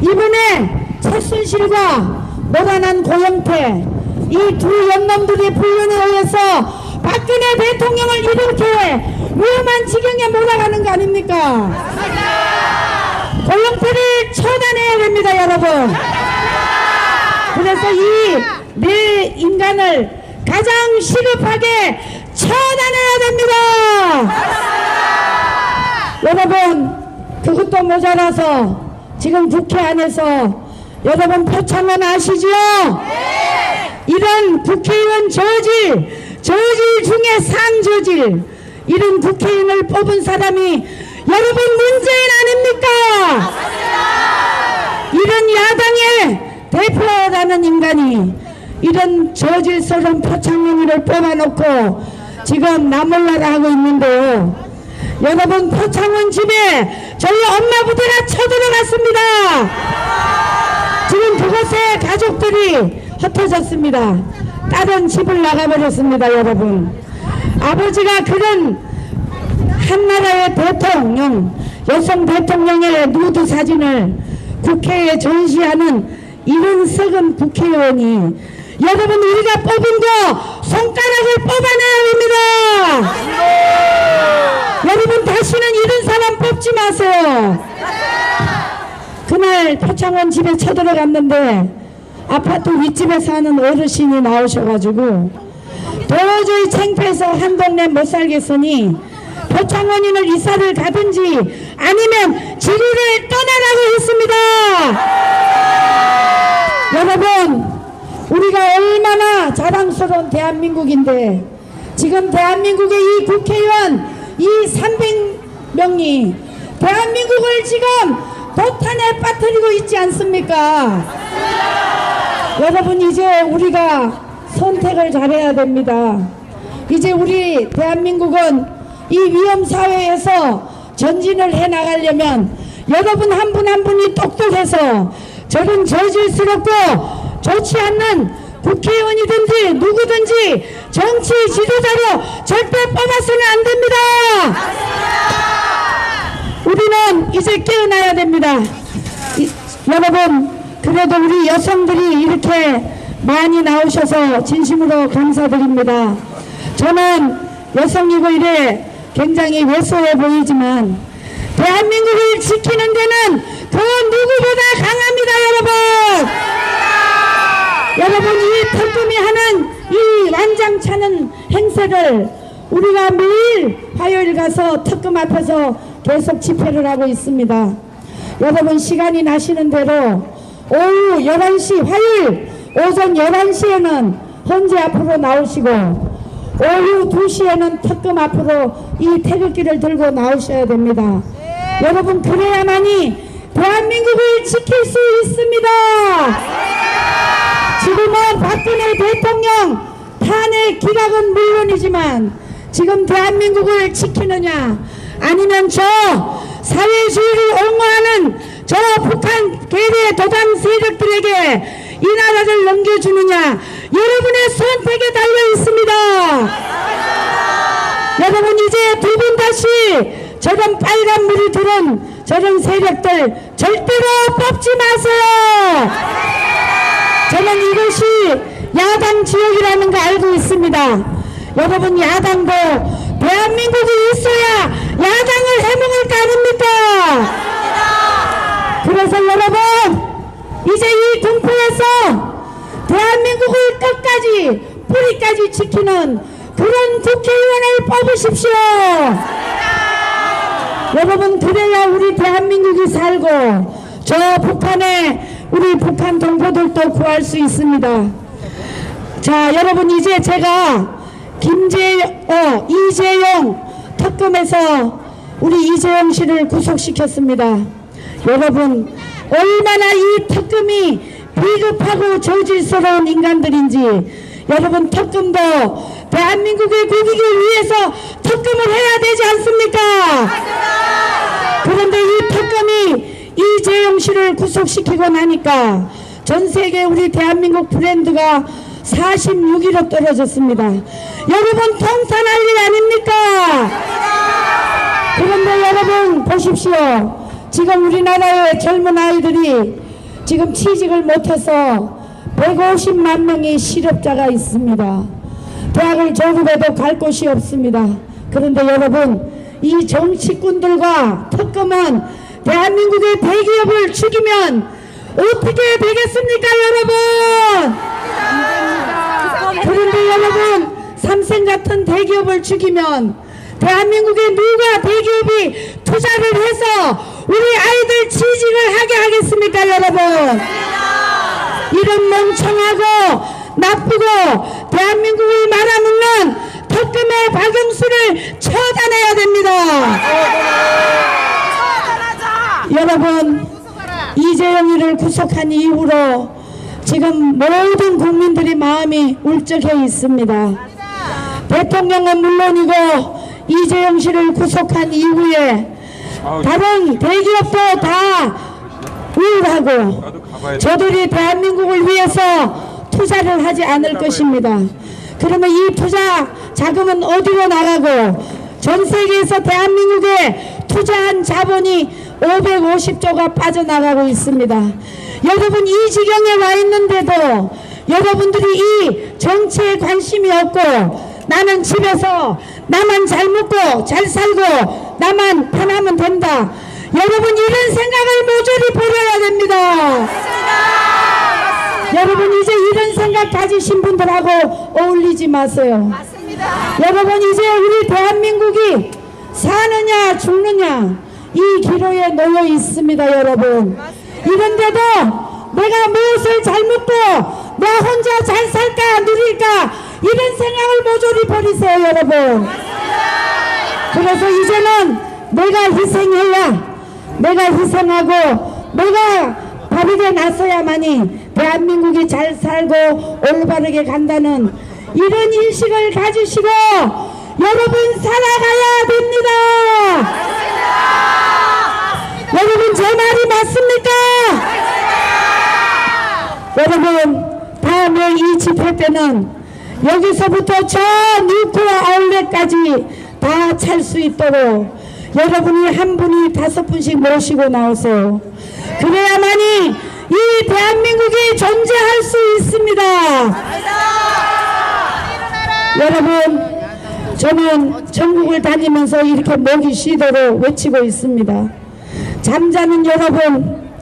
이번에 최순실과 노란한 고영태 이 두 연놈들의 불륜에 의해서 박근혜 대통령을 이렇게 위험한 지경에 몰아가는 거 아닙니까? 고영태를 처단해야 됩니다. 여러분, 그래서 이 네 인간을 가장 시급하게 처단해야 됩니다. 여러분 그것도 모자라서 지금 국회 안에서 여러분 표창원 아시죠? 이런 국회의원 저질 중에 상저질 이런 국회의원을 뽑은 사람이 여러분 문재인 아닙니까? 이런 야당의 대표라는 인간이 이런 저질스러운 표창원을 뽑아놓고 지금 나몰라라 하고 있는데요. 여러분 표창원 집에 저희 엄마 부대가 쳐들어갔습니다. 지금 그곳에 가족들이 흩어졌습니다. 다른 집을 나가버렸습니다. 여러분 아버지가 그런 한나라의 대통령 여성 대통령의 누드 사진을 국회에 전시하는 이런 썩은 국회의원이 여러분 우리가 뽑은 거 손가락을 뽑아내야 됩니다. 여러분 다시는 이런 사람 뽑지 마세요. 그날 표창원 집에 쳐들어갔는데 아파트 윗집에 사는 어르신이 나오셔가지고 도저히 창피해서 한 동네 못 살겠으니 표창원인을 이사를 가든지 아니면 지리를 떠나라고 했습니다. 여러분 우리가 얼마나 자랑스러운 대한민국인데 지금 대한민국의 이 국회의원 이 300명이 대한민국을 지금 도탄에 빠뜨리고 있지 않습니까? 여러분 이제 우리가 선택을 잘해야 됩니다. 이제 우리 대한민국은 이 위험사회에서 전진을 해나가려면 여러분 한 분 한 분이 똑똑해서 저런 저질스럽고 좋지 않는 국회의원이든지 누구든지 정치 지도자로 절대 뽑아서는 안 됩니다. 우리는 이제 깨어나야 됩니다. 여러분 그래도 우리 여성들이 이렇게 많이 나오셔서 진심으로 감사드립니다. 저는 여성이고 이래 굉장히 왜소해 보이지만 대한민국을 지키는 데는 그 누구보다 강합니다. 여러분 이 턱금이 하는 이 완장차는 행세를 우리가 매일 화요일 가서 턱금 앞에서 계속 집회를 하고 있습니다. 여러분 시간이 나시는 대로 오후 11시 화요일 오전 11시에는 헌재 앞으로 나오시고 오후 2시에는 턱금 앞으로 이 태극기를 들고 나오셔야 됩니다. 여러분 그래야만이 대한민국을 지킬 수 있습니다. 지금은 박근혜 대통령 탄핵 기각은 물론이지만 지금 대한민국을 지키느냐 아니면 저 사회주의를 옹호하는 저 북한 괴뢰 도단 세력들에게 이 나라를 넘겨주느냐 여러분의 선택에 달려 있습니다. 여러분 이제 두 분 다시 저런 빨간 물이 들은 저런 세력들 절대로 뽑지 마세요. 저는 이것이 야당 지역이라는 거 알고 있습니다. 여러분 야당도 대한민국이 있어야 야당을 해먹을 거 아닙니까? 그래서 여러분 이제 이 동포에서 대한민국을 끝까지 뿌리까지 지키는 그런 국회의원을 뽑으십시오. 여러분, 그래야 우리 대한민국이 살고 저 북한에 우리 북한 동포들도 구할 수 있습니다. 자, 여러분, 이제 제가 이재용 특검에서 우리 이재용 씨를 구속시켰습니다. 여러분, 얼마나 이 특검이 비겁하고 저질스러운 인간들인지 여러분, 특검도 대한민국의 국익을 위해서 특검을 해야 되지 않습니까? 그런데 이 특검이 이재용 씨를 구속시키고 나니까 전 세계 우리 대한민국 브랜드가 46위로 떨어졌습니다. 여러분, 통탄할 일 아닙니까? 그런데 여러분 보십시오. 지금 우리나라의 젊은 아이들이 지금 취직을 못해서 150만 명의 실업자가 있습니다. 대학을 졸업해도 갈 곳이 없습니다. 그런데 여러분, 이 정치꾼들과 특검은 대한민국의 대기업을 죽이면 어떻게 되겠습니까, 여러분? 그런데 여러분, 삼성 같은 대기업을 죽이면 대한민국에 누가 대기업이 투자를 해서 우리 아이들 취직을 하게 하겠습니까, 여러분? 이런 멍청하고 나쁘고 대한민국을 말아먹는 특검의 박영수를 처단해야 됩니다. 여러분, 이재용이를 구속한 이후로 지금 모든 국민들의 마음이 울적해 있습니다. 대통령은 물론이고 이재용 씨를 구속한 이후에 다른 대기업도 다 우울하고 저들이 대한민국을 위해서 투자를 하지 않을 것입니다. 그러면 이 투자 자금은 어디로 나가고 전 세계에서 대한민국에 투자한 자본이 550조가 빠져나가고 있습니다. 여러분, 이 지경에 와 있는데도 여러분들이 이 정치에 관심이 없고 나는 집에서 나만 잘 먹고 잘 살고 나만 편하면 된다. 여러분, 이런 생각을 모조리 버려야 됩니다. 여러분, 이제 이런 생각 가지신 분들하고 어울리지 마세요. 여러분, 이제 우리 대한민국이 사느냐 죽느냐 이 기로에 놓여 있습니다. 여러분, 이런데도 내가 무엇을 잘못도 나 혼자 잘 살까 누릴까 이런 생각을 모조리 버리세요, 여러분. 그래서 이제는 내가 희생해야, 내가 희생하고 내가 바르게 나서야만이 대한민국이 잘 살고 올바르게 간다는 이런 인식을 가지시고 여러분 살아가야 됩니다. 여러분, 제 말이 맞습니까? 여러분, 다음에 이 집회 때는 여기서부터 저 뉴크라 아울렛까지 다 찰 수 있도록 여러분이 한 분이 5분씩 모시고 나오세요. 그래야만이 이 대한민국이 존재할 수 있습니다. 여러분, 저는 전국을 다니면서 이렇게 목이 쉬도록 외치고 있습니다. 잠자는 여러분,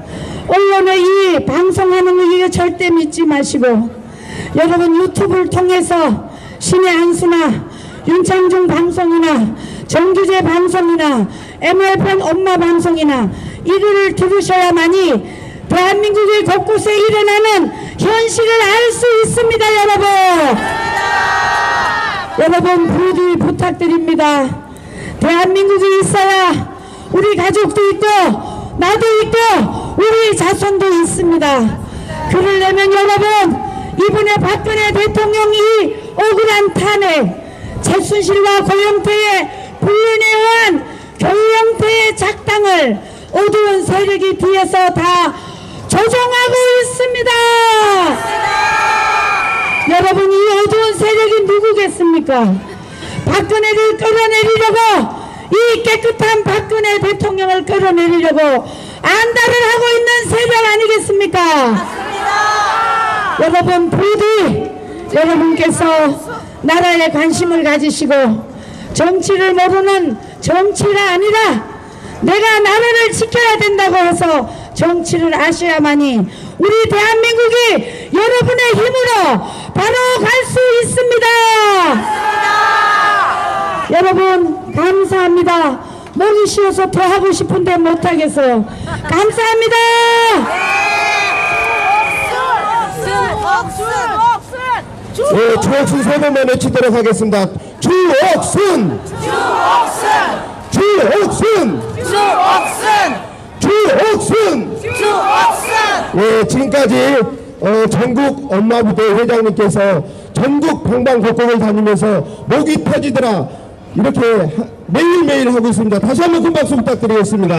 언론의 이 방송하는 거 이거 절대 믿지 마시고 여러분, 유튜브를 통해서 신의 한수나 윤창중 방송이나 정규제 방송이나 MFN 엄마 방송이나 이거를 들으셔야만이 대한민국의 곳곳에 일어나는 현실을 알 수 있습니다. 여러분, 부디 부탁드립니다. 대한민국이 있어야 우리 가족도 있고 나도 있고 우리 자손도 있습니다. 그러려면 여러분, 이번에 박근혜 대통령이 억울한 탄핵, 최순실과 고영태의 불륜에 교회 형태의 작당을 어두운 세력이 뒤에서 다 조종하고 있습니다. 여러분, 이 어두운 세력이 누구겠습니까? 박근혜를 끌어내리려고, 이 깨끗한 박근혜 대통령을 끌어내리려고 안달을 하고 있는 세력 아니겠습니까? 여러분, 부디 여러분께서 나라에 관심을 가지시고 정치를 모르는 정치가 아니라 내가 나라를 지켜야 된다고 해서 정치를 아셔야만이 우리 대한민국이 여러분의 힘으로 바로 갈 수 있습니다. 여러분 감사합니다. 목이 쉬어서 더 하고 싶은데 못하겠어요. 감사합니다. 네, 주옥순 세 번만 외치도록 하겠습니다. 주옥순! 주옥순! 주옥순! 네, 지금까지 전국 엄마부대 회장님께서 전국 방방곡곡을 다니면서 목이 터지더라 이렇게 매일매일 하고 있습니다. 다시 한번 큰 박수 부탁드리겠습니다.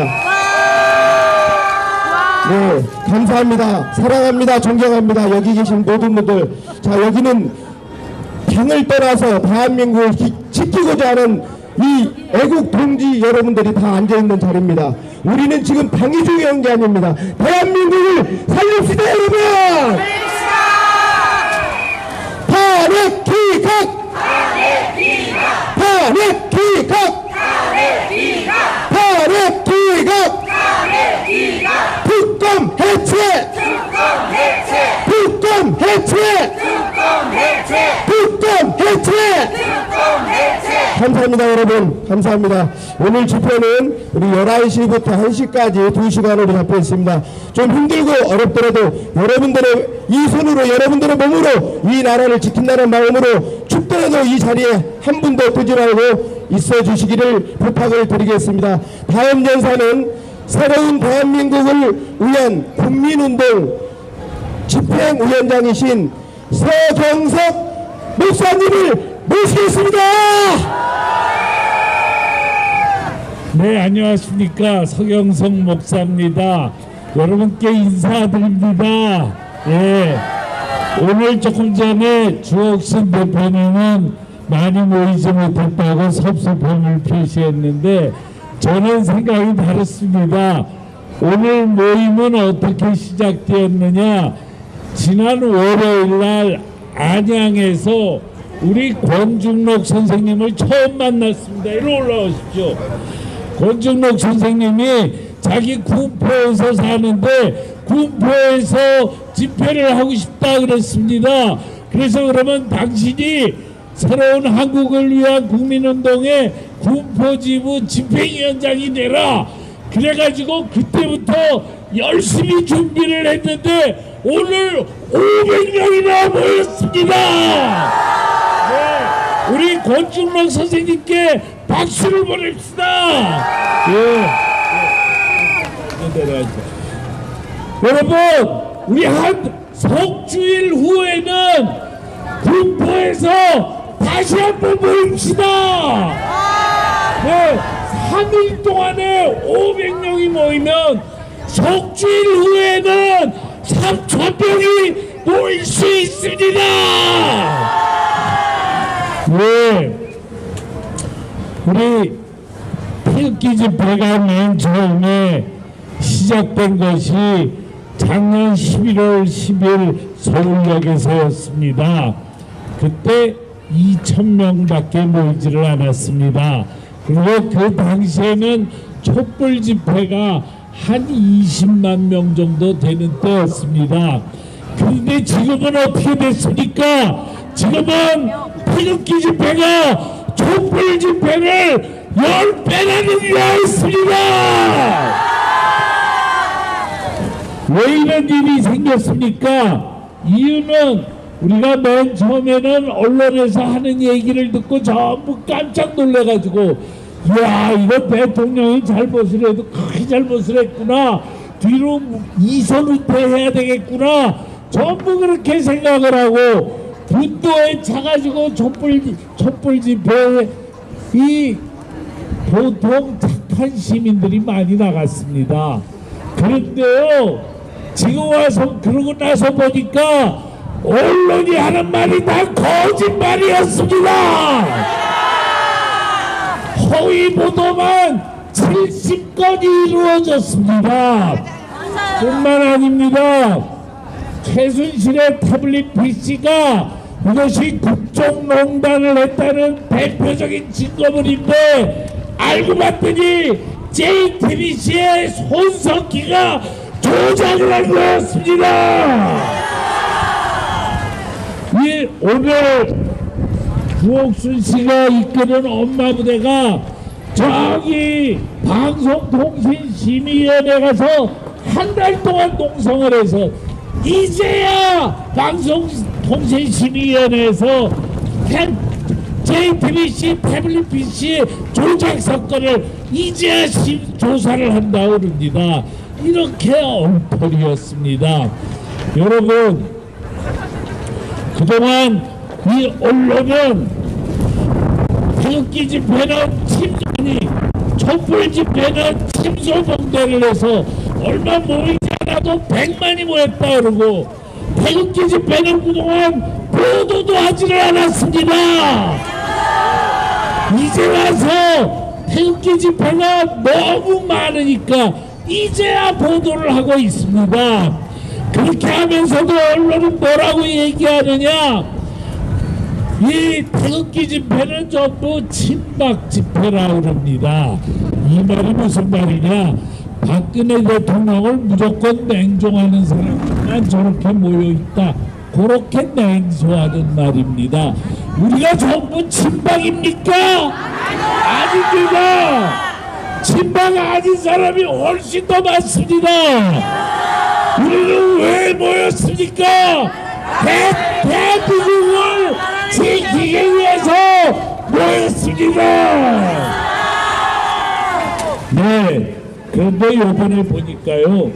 네, 감사합니다. 사랑합니다. 존경합니다. 여기 계신 모든 분들. 자, 여기는 당을 떠나서 대한민국을 지키고자 하는 이 애국 동지 여러분들이 다 앉아있는 자리입니다. 우리는 지금 당이 중요한 게 아닙니다. 대한민국을 살립시다, 여러분! 탄핵 기각! 탄핵 기각! 탄핵 기각! 특검 해체! 특검 해체! 특검 해체! 감사합니다, 여러분. 감사합니다. 오늘 집회는 우리 11시부터 1시까지 2시간으로 잡혀 있습니다. 좀 힘들고 어렵더라도 여러분들의 이 손으로 여러분들의 몸으로 이 나라를 지킨다는 마음으로 춥더라도 이 자리에 한 분도 뜨지 말고 있어 주시기를 부탁을 드리겠습니다. 다음 연사는 새로운 대한민국을 위한 국민운동 집행위원장이신 서경석 목사님을 모시겠습니다. 네, 안녕하십니까. 서경석 목사입니다. 여러분께 인사드립니다. 예. 오늘 조금 전에 주옥순 대표님은 많이 모이지 못했다고 섭섭함을 표시했는데 저는 생각이 다릅니다. 오늘 모임은 어떻게 시작되었느냐. 지난 월요일날 안양에서 우리 권중록 선생님을 처음 만났습니다. 이리 올라오십시오. 권중록 선생님이 자기 군포에서 사는데 군포에서 집회를 하고 싶다 그랬습니다. 그래서 그러면 당신이 새로운 한국을 위한 국민운동의 군포지부 집행위원장이 되라. 그래가지고 그때부터 열심히 준비를 했는데 오늘 500명이나 모였습니다. 네, 우리 권중록 선생님께 박수를 보냅시다. 예. 여러분, 우리 한 석주일 후에는 군포에서 다시 한번 모입시다. 네, 3일 동안에 500명이 모이면 석주일 후에는 3,000명이 모일 수 있습니다. 네, 우리 태극기 집회가 맨 처음에 시작된 것이 작년 11월 10일 서울역에서였습니다. 그때 2,000명밖에 모이지를 않았습니다. 그리고 그 당시에는 촛불 집회가 한 20만 명 정도 되는 때였습니다. 그런데 지금은 어떻게 됐습니까? 지금은 태극기 집회가 촛불 집회를 10배나 늘려있습니다. 왜 이런 일이 생겼습니까? 이유는 우리가 맨 처음에는 언론에서 하는 얘기를 듣고 전부 깜짝 놀래가지고 이야, 이거 대통령이 잘못을 해도 크게 잘못을 했구나, 뒤로 이선 후퇴해야 되겠구나, 전부 그렇게 생각을 하고 분도에 차가지고 촛불 집회에 이 보통 착한 시민들이 많이 나갔습니다. 그런데요, 지금 와서 그러고 나서 보니까 언론이 하는 말이 다 거짓말이었습니다. 허위 보도만 70건이 이루어졌습니다. 뿐만 아닙니다. 최순실의 태블릿 PC가 이것이 국정농단을 했다는 대표적인 증거물인데 알고 봤더니 JTBC의 손석희가 조작을 한 거였습니다. 오늘 구옥순 씨가 이끄는 엄마 부대가 저기 방송통신심의위원회 가서 한 달 동안 농성을 해서 이제야 방송통신심의위원회에서 JTBC, 태블릿 PC 조작 사건을 이제야 조사를 한다고 그럽니다. 이렇게 엉터리였습니다. 여러분, 그동안 이 언론은 태극기 집회는 침소니 촛불 집회는 침소봉대를 해서 얼마 모이지 않아도 100만이 모였다 그러고 태극기 집회는 그동안 보도도 하지를 않았습니다. 이제 와서 태극기 집회가 너무 많으니까 이제야 보도를 하고 있습니다. 그렇게 하면서도 언론은 뭐라고 얘기하느냐, 이 태극기 집회는 전부 친박 집회라고 합니다. 이 말이 무슨 말이냐, 박근혜 대통령을 무조건 냉정하는 사람만 저렇게 모여있다, 그렇게 냉소하는 말입니다. 우리가 전부 친박입니까? 아닙니다. 친박 아닌 사람이 훨씬 더 많습니다. 우리는 왜 모였습니까? 대한민국을 지키기 위해서 모였습니다. 네, 그런데 이번에 보니까요,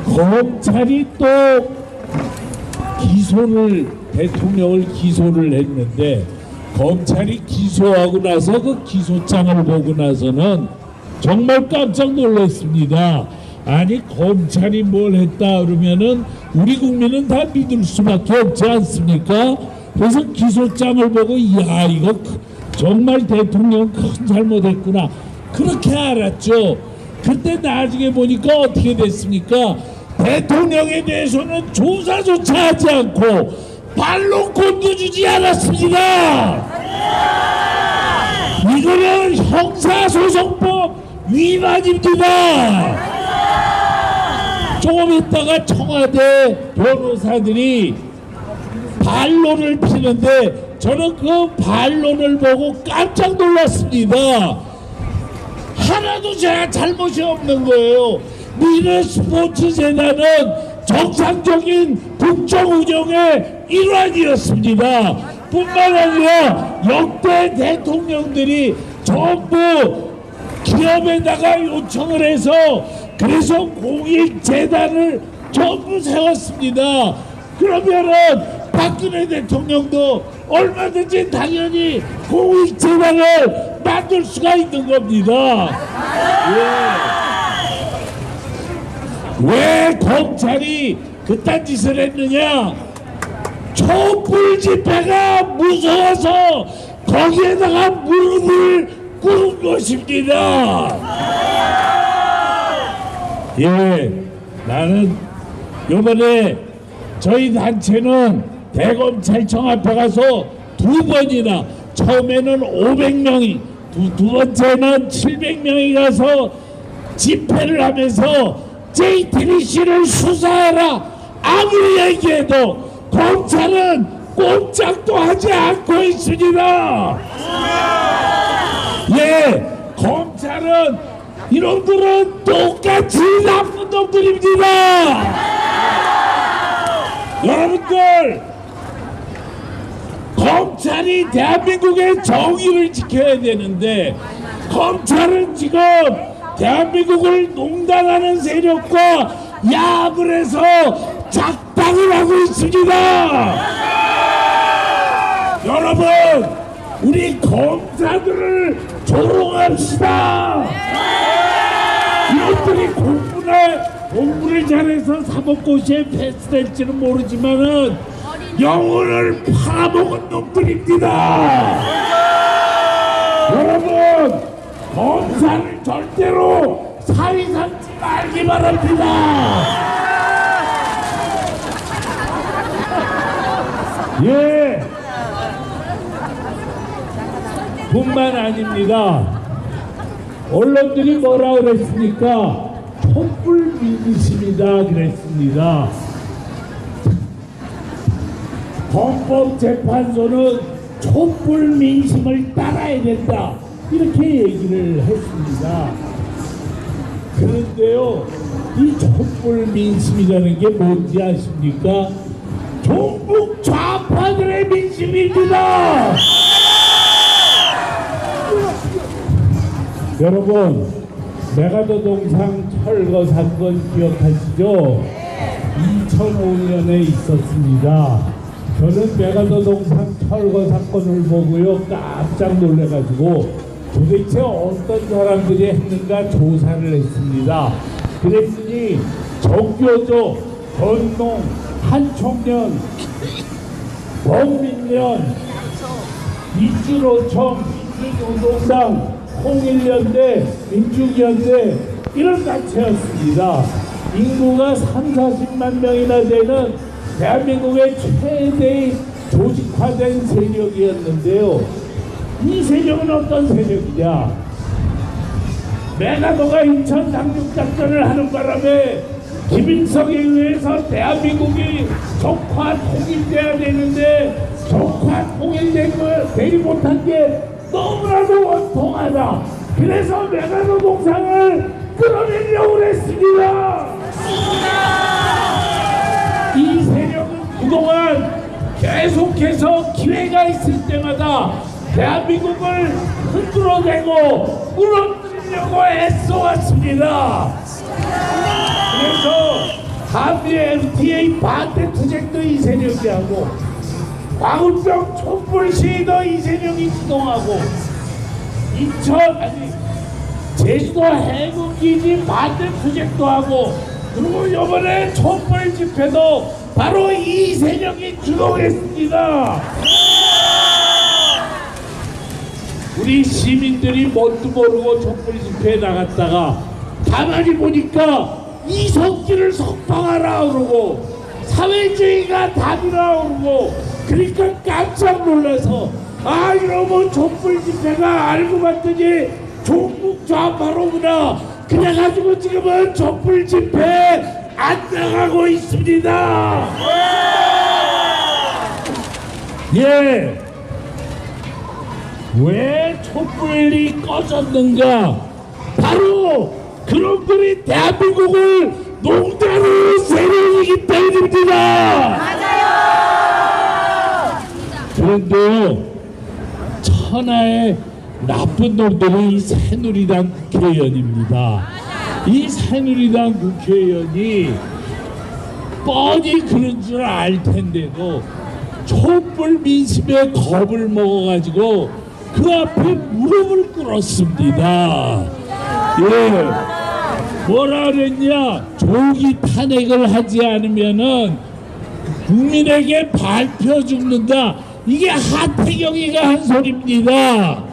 검찰이 또 대통령을 기소를 했는데, 검찰이 기소하고 나서 그 기소장을 보고 나서는 정말 깜짝 놀랐습니다. 아니, 검찰이 뭘 했다 그러면은 우리 국민은 다 믿을 수밖에 없지 않습니까? 그래서 기소장을 보고 이야, 이거 정말 대통령 큰 잘못했구나, 그렇게 알았죠. 근데 나중에 보니까 어떻게 됐습니까? 대통령에 대해서는 조사조차 하지 않고 반론권도 주지 않았습니다. 이거는 형사소송법 위반입니다. 조금 있다가 청와대 변호사들이 반론을 피는데 저는 그 반론을 보고 깜짝 놀랐습니다. 하나도 제가 잘못이 없는 거예요. 미래스포츠재단은 정상적인 국정 운영의 일환이었습니다. 뿐만 아니라 역대 대통령들이 전부 기업에다가 요청을 해서 그래서 공익재단을 전부 세웠습니다. 그러면은 박근혜 대통령도 얼마든지 당연히 공익재단을 만들 수가 있는 겁니다. 왜 검찰이 그딴 짓을 했느냐? 촛불 집회가 무서워서 거기에다가 무릎을 꿇은 것입니다. 나는 요번에 저희 단체는 대검찰청 앞에 가서 2번이나, 처음에는 500명이, 두 번째는 700명이 가서 집회를 하면서 JTBC를 수사해라 아무리 얘기해도 검찰은 꼼짝도 하지 않고 있습니다. 검찰은 이놈들은 똑같이 나쁜 놈들입니다. 여러분들, 검찰이 대한민국의 정의를 지켜야 되는데 검찰은 지금 대한민국을 농단하는 세력과 야합을 해서 작당을 하고 있습니다. 여러분, 우리 검사들을 조롱합시다. 이것들이 공부를 잘해서 사법고시에 패스될지는 모르지만은 영혼을 팔아먹은 놈들입니다. 여러분, 검사를 절대로 사위 삼지 말기 바랍니다. 뿐만 아닙니다. 언론들이 뭐라 그랬습니까? 촛불 민심이다 그랬습니다. 헌법재판소는 촛불 민심을 따라야 된다 이렇게 얘기를 했습니다. 그런데요, 이 촛불 민심이라는 게 뭔지 아십니까? 종북 좌파들의 민심입니다. 여러분, 메가더동상 철거 사건 기억하시죠? 2005년에 있었습니다. 저는 메가더동상 철거 사건을 보고요 깜짝 놀래가지고 도대체 어떤 사람들이 했는가 조사를 했습니다. 그랬더니 정교조, 전농, 한총련, 범민련, 민주노총, 민주노동당, 통일연대, 민중연대 이런 단체였습니다. 인구가 30~40만 명이나 되는 대한민국의 최대의 조직화된 세력이었는데요. 이 세력은 어떤 세력이냐? 메가더가 인천 상륙작전을 하는 바람에 김일성에 의해서 대한민국이 적화 통일돼야 되는데 적화 통일되지 못한 게 너무나도 원통하다. 그래서 메가더 동상을 끌어내려고 했습니다. 이 세력은 그동안 계속해서 기회가 있을 때마다 대한민국을 흔들어내고 무너뜨리려고 애써왔습니다. 그래서 한미 FTA 반대 투쟁도 이 세력이 하고 광우병 촛불 시위도 이 세력이 주동하고 제주도 해군기지 반대 투쟁도 하고 그리고 이번에 촛불 집회도 바로 이 세력이 주동했습니다. 우리 시민들이 뭣도 모르고 촛불 집회에 나갔다가 가만히 보니까 이석기를 석방하라 그러고 사회주의가 답이라 그러고 그러니까 깜짝 놀라서 아 이러면 촛불 집회가 알고 봤더니 종북 좌파로구나. 그래가지고 지금은 촛불 집회 안 나가고 있습니다. 예. 왜 촛불이 꺼졌는가? 바로 그놈들이 대한민국을 농다는 세력이기 때문입니다. 맞아요. 그런데요, 천하의 나쁜 놈들은 이 새누리당 국회의원입니다. 이 새누리당 국회의원이 뻔히 그런 줄 알 텐데도 촛불 민심에 겁을 먹어가지고 그 앞에 무릎을 꿇었습니다. 예, 뭐라 그랬냐? 조기 탄핵을 하지 않으면은 국민에게 밟혀 죽는다. 이게 하태경이가 한 소리입니다.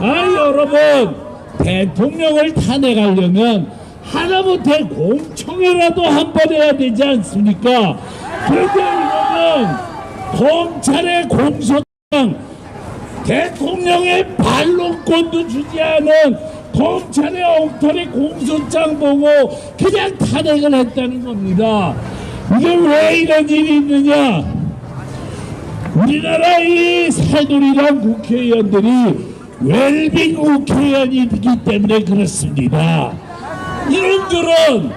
아 여러분, 대통령을 탄핵하려면 하다못해 공청회라도 한 번 해야 되지 않습니까? 그런데 이거는 검찰의 공소장, 대통령의 반론권도 주지 않은 검찰의 엉터리 공소장 보고 그냥 탄핵을 했다는 겁니다. 이게 왜 이런 일이 있느냐? 우리나라 이 새누리당 국회의원들이 웰빙 국회의원이기 때문에 그렇습니다. 이놈들은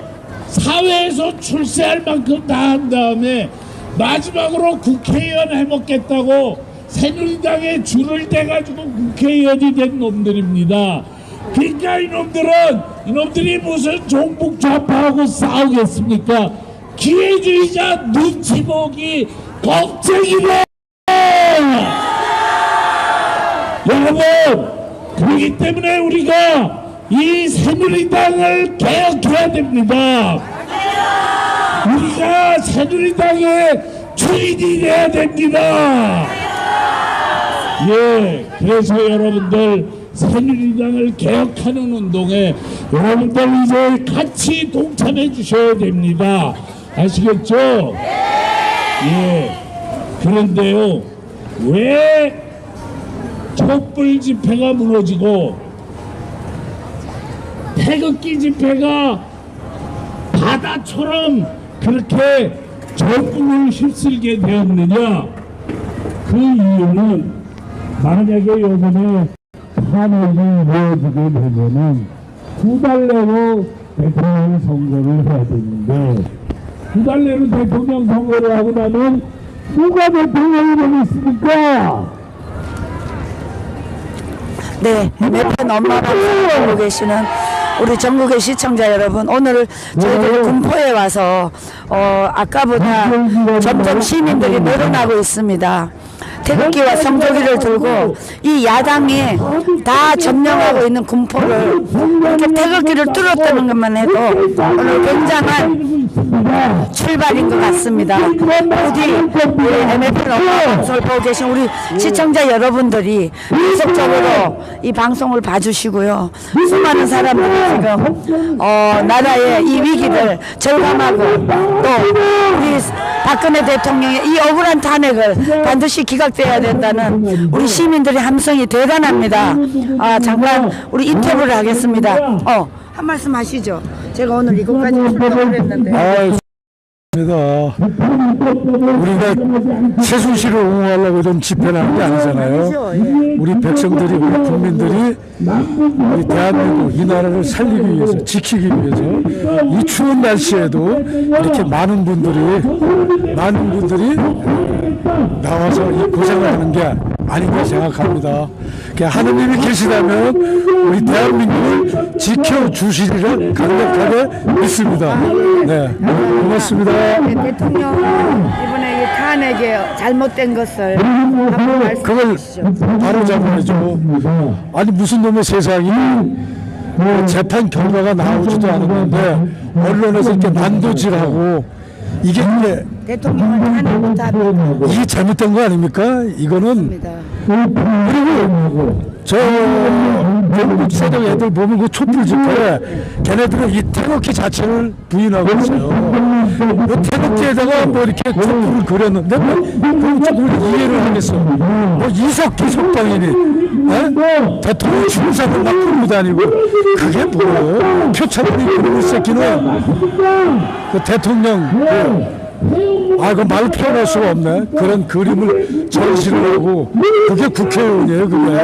사회에서 출세할 만큼 다 한 다음에 마지막으로 국회의원 해먹겠다고 새누리당에 줄을 대가지고 국회의원이 된 놈들입니다. 그러니까 이놈들이 무슨 종북 좌파하고 싸우겠습니까? 기회주의자 눈치 보기 겁쟁이다. 여러분, 그렇기 때문에 우리가 이 새누리당을 개혁해야 됩니다. 우리가 새누리당의 주인이 돼야 됩니다. 예, 그래서 여러분들 새누리당을 개혁하는 운동에 여러분들 이제 같이 동참해 주셔야 됩니다. 아시겠죠? 예. 그런데요, 왜 촛불 집회가 무너지고 태극기 집회가 바다처럼 그렇게 전국을 휩쓸게 되었느냐? 그 이유는 만약에 요번에 탄핵이 이루어지게 되면은 2달 내로 대통령 선거를 해야 되는데 2달 내로 대통령 선거를 하고 나면 누가 대통령이 되겠습니까? 네, MFN 엄마 방송 보고 계시는 우리 전국의 시청자 여러분, 오늘 저희들이 군포에 와서 아까보다 점점 시민들이 늘어나고 있습니다. 태극기와 성조기를 들고 이 야당이 다 점령하고 있는 군포를 이렇게 태극기를 뚫었다는 것만 해도 오늘 굉장한 출발인 것 같습니다. 부디 MFN 엄마 방송을 보고 계신 우리 시청자 여러분들이 계속적으로 이 방송을 봐주시고요. 수많은 사람들이 지금 나라의 이 위기를 절감하고 또 우리 박근혜 대통령의 이 억울한 탄핵을 반드시 기각돼야 된다는 우리 시민들의 함성이 대단합니다. 잠깐 우리 인터뷰를 하겠습니다. 한 말씀 하시죠. 제가 오늘 이것까지 출동을 했는데. 우리가 최순실을 옹호하려고 좀 집회하는 게 아니잖아요. 우리 백성들이, 우리 국민들이 우리 대한민국 이 나라를 살리기 위해서, 지키기 위해서 이 추운 날씨에도 이렇게 많은 분들이 나와서 이 고생을 하는 게 아닌가 생각합니다. 하느님이 계시다면 우리 대한민국을 지켜주시리라 강력하게 믿습니다. 네, 고맙습니다. 대통령 이번에 이 탄핵에 잘못된 것을 한번 말씀해 그걸 주시죠. 바로 잡아야죠. 아니 무슨 놈의 세상이 재판 결과가 나오지도 않았는데 언론에서 이렇게 난도질하고 이게 이제 대통령을 탄핵 못합니다. 이게 잘못된 거 아닙니까? 이거는 그리고 저 경북 세력 애들 보면 그 촛불 집회 걔네들은 이 태극기 자체를 부인하고 있어요. 뭐 태극기에다가 뭐 이렇게 촛불을 그렸는데 그럼 조금 이해를 하겠어. 뭐 이석기 석방이니 대통령 중상을 막 끌고 다니고 그게 뭐예요? 표창원이 그러고 새끼는 그 대통령 그 말로 표현할 수가 없네. 그런 그림을 전시를 하고 그게 국회의원이에요. 그게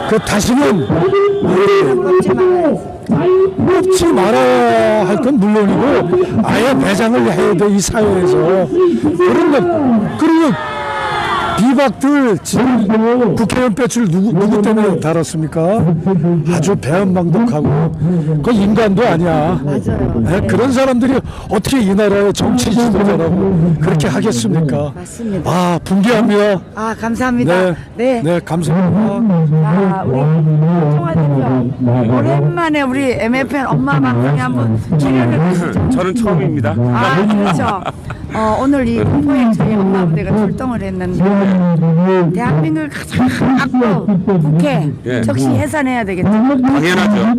그 다시는 뽑지 말아야 할 건 물론이고 아예 배장을 해야 돼 이 사회에서. 그런 것 그리고 비박들 지금 국회의원 배출 누구 때문에 달았습니까? 아주 배은망덕하고 그 인간도 아니야. 맞아요. 네, 그런 사람들이 어떻게 이 나라의 정치 지도자라고 그렇게 하겠습니까? 맞습니다. 분개합니다. 감사합니다. 네, 감사합니다. 우리 통화드려 오랜만에 우리 MFN 엄마 방송에 한번 출연을 하시죠. 저는 처음입니다. 그렇죠. 오늘 이 공포에 저희 엄마 부대가 출동을 했는데 대한민국을 가장 앞서 국회 적시 해산해야 되겠죠. 당연하죠.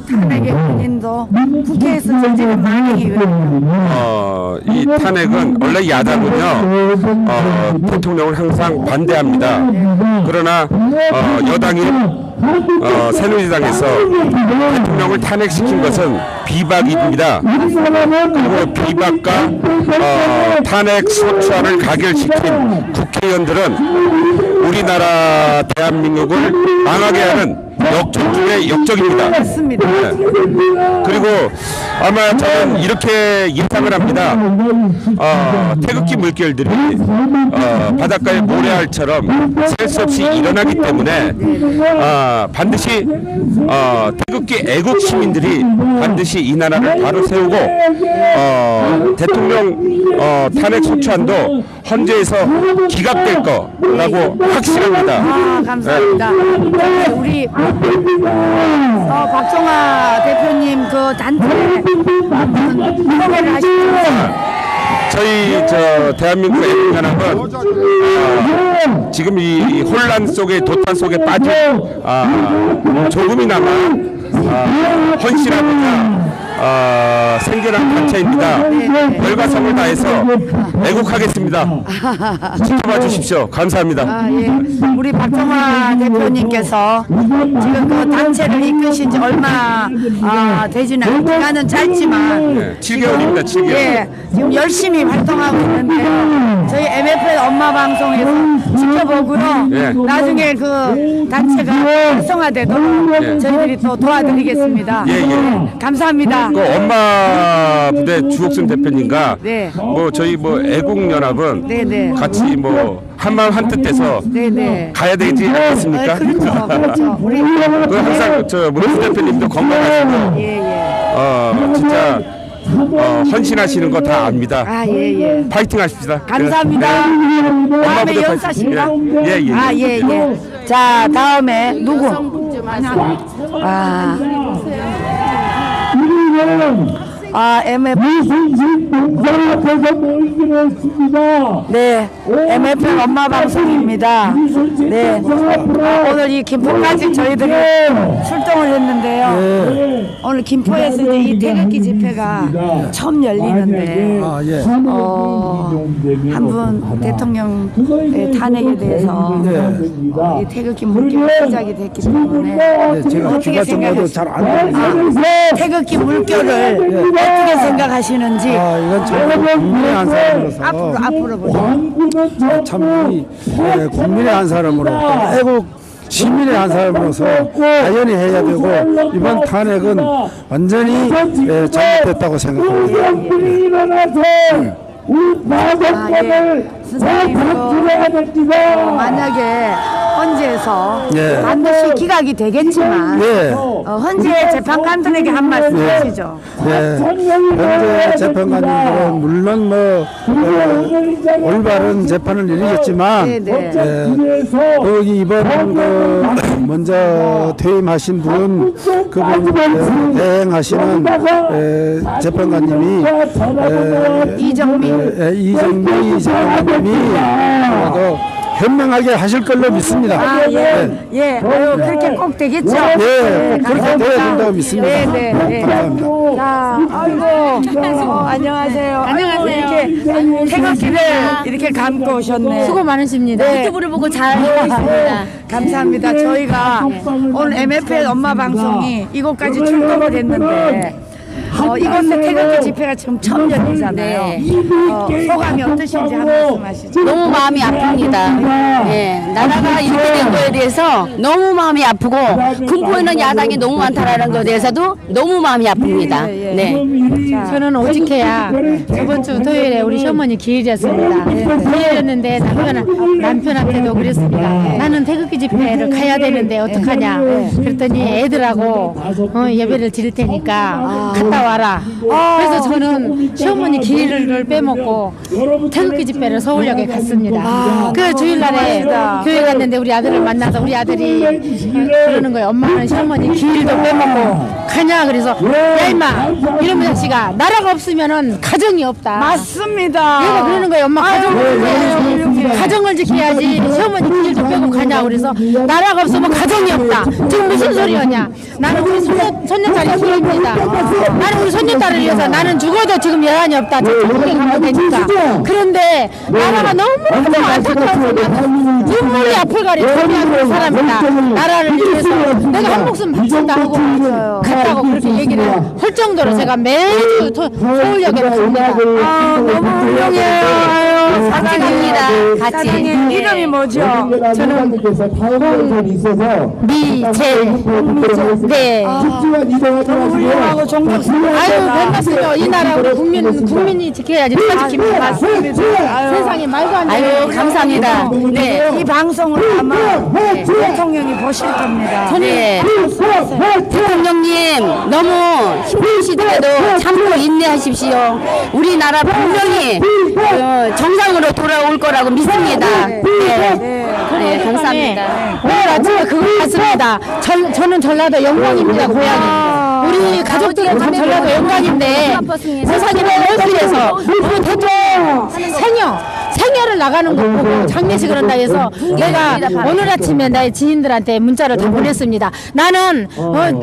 탄핵의 원인도 국회에서 저지른 망행이거든요. 이 탄핵은 원래 야당은요 대통령을 항상 반대합니다. 그러나 여당이 새누리당에서 대통령을 탄핵시킨 것은 비박입니다. 그리고 비박과 탄핵 소추안을 가결시킨 국회의원들은 우리나라 대한민국을 망하게 하는 역적 중의 역적입니다. 맞습니다. 네. 그리고 아마 저는 이렇게 예상을 합니다. 태극기 물결들이 바닷가의 모래알처럼 셀 수 없이 일어나기 때문에 반드시 태극기 애국 시민들이 반드시 이 나라를 바로 세우고 대통령 탄핵 소추안도 헌재에서 기각될 거라고 확신합니다. 감사합니다. 네. 우리 박종화 대표님 그 단체 소개를 하시죠. 저희 대한민국 애국연합은 지금 이 혼란 속에 도탄 속에 빠진 조금이나마 헌신하고자 생겨난 단체입니다. 열과 성을 다해서 애국하겠습니다. 지켜봐 주십시오. 감사합니다. 예. 우리 박정화 대표님께서 지금 그 단체를 이끄신 지 얼마 되지는 기간은 짧지만 네, 7개월입니다. 7개월. 예, 지금 열심히 활동하고 있는데요. 저희 MFL 엄마 방송에서 지켜보고요. 예. 나중에 그 단체가 활성화되도록 예. 저희들이 또 도와드리겠습니다. 예, 예. 감사합니다. 그 엄마 부대 주옥순 대표님과 네. 뭐 저희 뭐 애국연합은 네. 같이 뭐 한마음 한뜻해서 네네. 가야 되지 않겠습니까? 그렇죠. 우리 그 항상 문 대표님도 건강하시고 예. 진짜 헌신하시는 거 다 압니다. 예. 파이팅 하십시다. 감사합니다. 엄마 다음에 부대 연사신가? 파이팅. 예. 자, 다음에 누구? MF. 네, MFL 엄마 방송입니다. 네, 오늘 이 김포까지 저희들이 출동을 했는데요. 오늘 김포에서 이제 이 태극기 집회가 처음 열리는데 한 분 대통령의 탄핵에 대해서 이 태극기 물결이 시작이 됐기 때문에 어떻게 생각하시나요? 태극기 물결을 어떻게 생각하시는지 이건 참 국민의 한 사람으로서 앞으로 보세요. 참 국민의 한 사람으로 애국 시민의 한 사람으로서 당연히 해야 되고 이번 탄핵은 완전히 잘못됐다고 생각합니다. 선생님, 만약에 헌재에서 예. 반드시 기각이 되겠지만 예. 헌재 재판관들에게 한 말씀 하시죠. 네, 현재 재판관님들은 물론 올바른 재판을 이루겠지만 거기 이번 먼저 퇴임하신 분 그분 대행하시는 재판관님이 이정미 재판관님이 현명하게 하실 걸로 믿습니다. 그렇게 꼭 되겠죠. 그렇게 돼야 된다고 믿습니다. 감사합니다. 자, 아이고, 안녕하세요. 이렇게 태극기를 이렇게 감고 오셨네. 수고 많으십니다. 유튜브를 보고 잘 하고 있습니다. 감사합니다. 저희가 오늘 MFL 엄마 방송이 이곳까지 출동을 했는데 이곳에 태극기 집회가 지금 처음 열리잖아요. 소감이 어떠신지 한 말씀 하시죠. 너무 마음이 아픕니다. 나라가 이렇게 된 거에 대해서 너무 마음이 아프고 군포에는 야당이 너무 많다라는 것에 대해서도 너무 마음이 아픕니다. 네. 저는 오직해야 저번 주 토요일에 우리 시어머니 기일이었습니다. 기일이었는데 남편한테도 그랬습니다. 나는 태극기 집회를 가야 되는데 어떡하냐. 그랬더니 애들하고 예배를 드릴 테니까 갔다 와라. 그래서 저는 시어머니 기일을 빼먹고 태극기 집회를 서울역에 갔습니다. 그 주일날에 교회 갔는데 우리 아들을 만나서 우리 아들이 그러는 거예요. 엄마는 시어머니 기일도 빼먹고 가냐. 그래서 야 임마 이러면 자식아 나라가 없으면은 가정이 없다. 맞습니다. 얘가 그러는 거예요. 엄마 가정을 지켜야지 시어머니 기일도 빼고 가냐. 그래서 나라가 없으면 가정이 없다. 지금 무슨 소리였냐. 나는 우리 손녀딸이 기입니다. 나는 우리 손녀딸을 위해서 나는 죽어도 지금 여한이 없다. 저쪽에 가면 되니까. 그런데 나라가 너무 안타까워서 눈물이 앞을 가리 정리하는 사람이다. 나라를 위해서 내가 한 목숨 바친다 하고 갔다고 그렇게 얘기를 할 정도로 제가 매주 서울역에 갑니다. 너무 훌륭해요. 사랑합니다. 같이. 이름이 뭐죠? 저는 미제. 네. 훌륭하고 존경스러워. 아유, 반갑습니다. 이 나라 우리 국민이 지켜야지. 누가 지킵니까? 맞습니다. 세상에 말도 안 되는. 아유, 감사합니다. 네. 이 방송을 아마 대통령이 보실 겁니다. 네. 대통령님 너무 힘드시더라도 참고 인내하십시오. 우리나라 분명히 정상으로 돌아올 거라고 믿습니다. 네, 감사합니다. 오늘 아침에 그거 봤습니다. 저는 전라도 영광입니다. 고향이. 우리 가족들은 다 전라도 영광인데 세상에 얼굴에서 우리 대통령 생애를 나가는 거 보고 장례식을 한다 해서 내가 오늘 아침에 나의 지인들한테 문자를 다 보냈습니다. 나는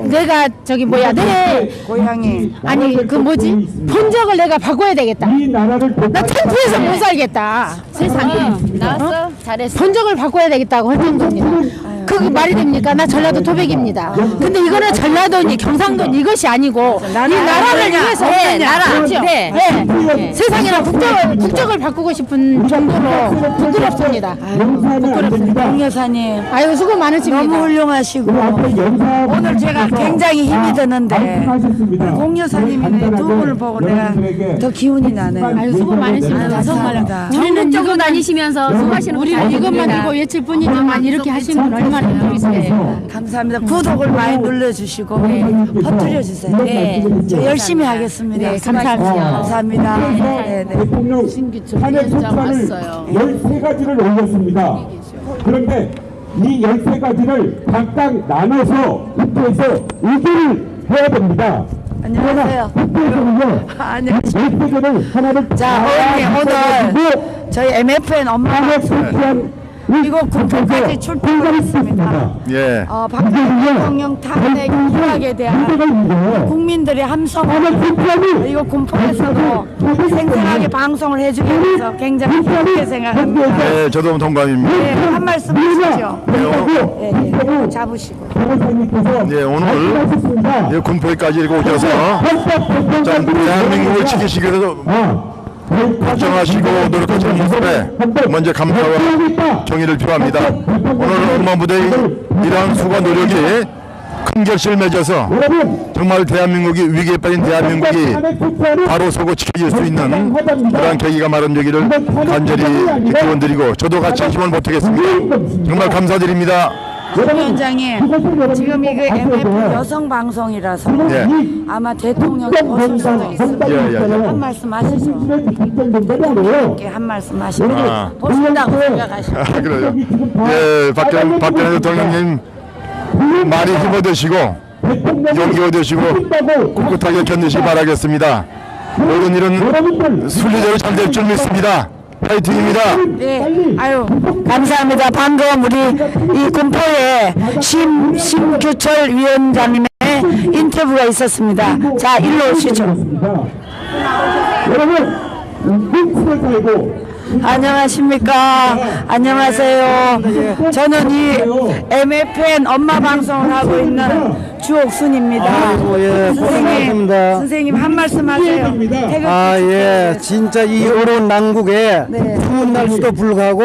내가 저기 뭐야 내 고향이 아니 그 뭐지 본적을 내가 바꿔야 되겠다. 나 창피해서 못 살겠다. 세상에 나왔어? 잘했어. 본적을 바꿔야 되겠다고 할 정도입니다. 그게 말이 됩니까? 나 전라도 토백입니다. 근데 이거는 전라도니 경상도니 이것이 아니고 이 나라를 위해서 나라. 그렇죠? 네. 네. 세상이나 국적을 바꾸고 싶은 정도로 부끄럽습니다. 부끄럽습니다. 공 여사님 아유 수고 많으십니다. 너무 훌륭하시고 오늘 제가 굉장히 힘이 드는데 공 여사님이 두 분을 보고 내가 더 기운이 나네요. 아유 수고 많으십니다. 정말 우리는 전국적으로 다니시면서 수고하시는 우리는 이것만 들고 외칠 뿐이지만 이렇게 하시는 분 얼마나 힘들으세요. 감사합니다. 구독을 많이 눌러주시고 퍼뜨려 주세요. 네, 저 열심히 하겠습니다. 네, 감사합니다. 감사합니다. 네, 네. 대통령 탄핵 소추안을 13가지를 올렸습니다. 그런데 이 13가지를 각각 나눠서 국회에서 의결을 해야 됩니다. 안녕하세요. 국회에서는요, 안녕하세요. 13개를 하나를 자, 어머니 오늘 저희 MFN 엄마 탄핵 소추안 이거 국회까지 출동을 했습니다. 예. 박근혜 대통령 탄핵 기각에 대한 국민들의 함성을 이거 군포에서도 생생하게 방송을 해주기 위해서 굉장히 기쁘게 생각합니다. 네, 저도 동감입니다. 네, 한 말씀 하시죠. 네, 네, 잡으시고. 네, 오늘 군포에까지 이렇게 오셔서 참 대한민국을 지키시기 위해서 걱정하시고 노력하시는 모습에 먼저 감사와 정의를 표합니다. 오늘 엄마 무대의 이러한 수고와 노력이 큰 결실을 맺어서 정말 대한민국이 위기에 빠진 대한민국이 바로 서고 지켜질 수 있는 그러한 계기가 마련되기를 간절히 기원드리고 저도 같이 힘을 보태겠습니다. 정말 감사드립니다. 위원장님, 지금 이거 MF 여성 방송이라서 예. 아마 대통령이 보실 수도 있습니다. 한 말씀 하시죠. 이렇게 한 말씀 하시고 보신다고 생각하시고. 그래요. 예, 박근혜 대통령님 많이 힘어드시고 용기 얻으시고 꿋꿋하게 견디시기 바라겠습니다. 모든 일은 순리대로 잘 될 줄 믿습니다. 파이팅입니다. 네, 아유 감사합니다. 방금 우리 이 군포에 심규철 위원장님의 인터뷰가 있었습니다. 자, 일로 오시죠. 여러분, 눈치를 달고 안녕하십니까. 안녕하세요. 저는 이 MFN 엄마 방송을 하고 있는 주옥순입니다. 예, 고생하셨습니다. 선생님 한 말씀 하세요. 예, 진짜 이 어려운 난국에 추운 날씨도 불구하고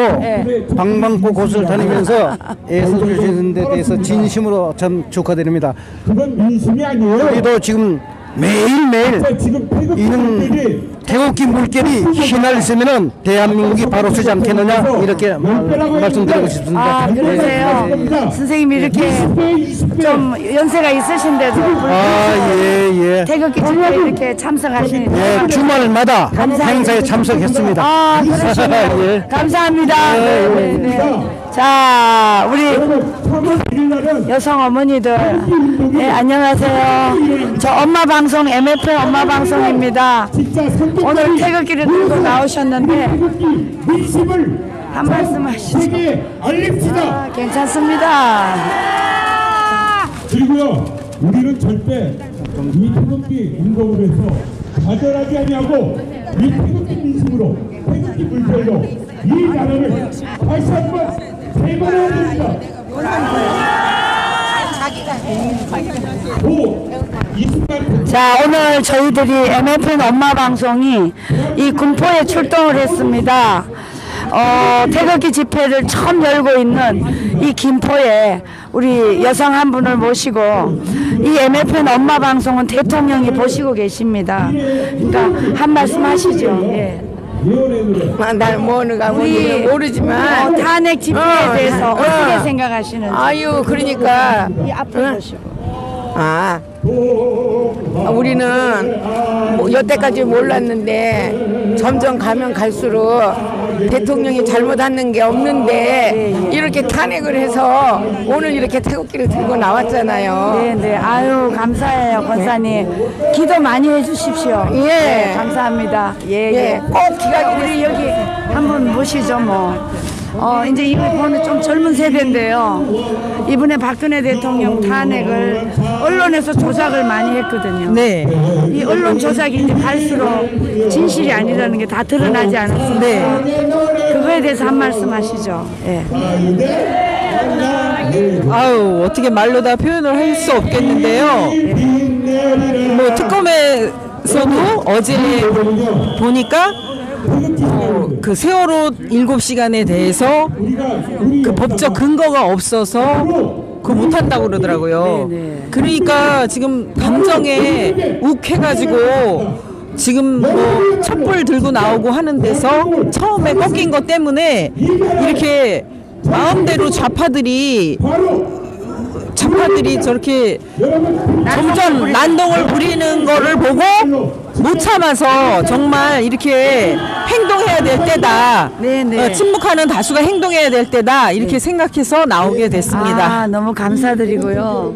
방방곡 곳을 다니면서 애써주시는 데 대해서 진심으로 참 축하드립니다. 그건 민심이 아니에요. 우리도 지금 매일매일 이는 태극기 물결이 휘날리면은 대한민국이 바로 서지 않겠느냐 이렇게 말씀드리고 싶습니다. 아, 그러세요. 선생님이 이렇게 좀 연세가 있으신데도 예. 태극기 집회에 이렇게 참석하시니까 예, 주말마다 행사에 참석했습니다. 아, 그러시네요. 예. 감사합니다. 네. 자, 우리 여성 어머니들, 네, 안녕하세요. 저 엄마 방송 MFN 엄마 방송입니다. 오늘 태극기를 들고 나오셨는데 한 말씀 하시죠. 알립시다. 괜찮습니다. 그리고요, 우리는 절대 이 태극기 운동을 해서 좌절하지 아니하고 이 태극기 민심으로 태극기 물결로 이 나라를 다시 한번 세번해야 됩니다. 자, 오늘 저희들이 MFN 엄마 방송이 이 군포에 출동을 했습니다. 태극기 집회를 처음 열고 있는 이 김포에 우리 여성 한 분을 모시고 이 MFN 엄마 방송은 대통령이 보시고 계십니다. 그러니까 한 말씀 하시죠. 예. 날 뭐는가 우리 모르지만 탄핵 집회에 대해서 어떻게 생각하시는지. 아유 그러니까 이 앞으로 보시고. 우리는 뭐 여태까지 몰랐는데 점점 가면 갈수록 대통령이 잘못하는 게 없는데 이렇게 탄핵을 해서 오늘 이렇게 태극기를 들고 나왔잖아요. 네. 아유, 감사해요, 권사님. 기도 많이 해주십시오. 예. 네, 감사합니다. 예. 꼭 기각이 우리 여기 한분 모시죠, 뭐. 이제 이분은 좀 젊은 세대인데요. 이번에 박근혜 대통령 탄핵을 언론에서 조작을 많이 했거든요. 네. 이 언론 조작이 이제 갈수록 진실이 아니라는 게 다 드러나지 않았습니까? 네. 그거에 대해서 한 말씀 하시죠. 예. 아유, 어떻게 말로 다 표현을 할 수 없겠는데요. 뭐 특검에서도 어제 보니까 그 세월호 7시간에 대해서 그 법적 근거가 없어서 그거 못한다고 그러더라고요. 그러니까 지금 감정에 욱해가지고 지금 뭐 촛불 들고 나오고 하는 데서 처음에 꺾인 것 때문에 이렇게 마음대로 좌파들이 저렇게 점점 난동을 부리는 거를 보고 못 참아서 정말 이렇게 행동해야 될 때다. 침묵하는 다수가 행동해야 될 때다. 이렇게 생각해서 나오게 됐습니다. 너무 감사드리고요.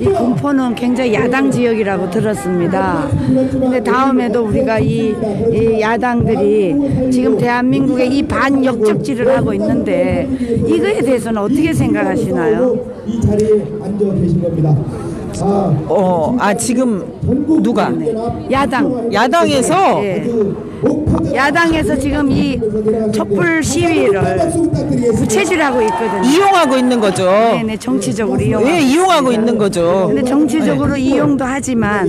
이 군포는 굉장히 야당 지역이라고 들었습니다. 근데 다음에도 우리가 이 야당들이 지금 대한민국의 이 반역적질을 하고 있는데 이거에 대해서는 어떻게 생각하시나요? 이 자리에 앉아 계신 겁니다. 지금 누가? 야당에서 예. 야당에서 지금 이 촛불 시위를 부채질하고 있거든요. 이용하고 있는 거죠. 네네, 정치적으로 이용하고. 예, 이용하고 있는 거죠. 근데 정치적으로 이용도 하지만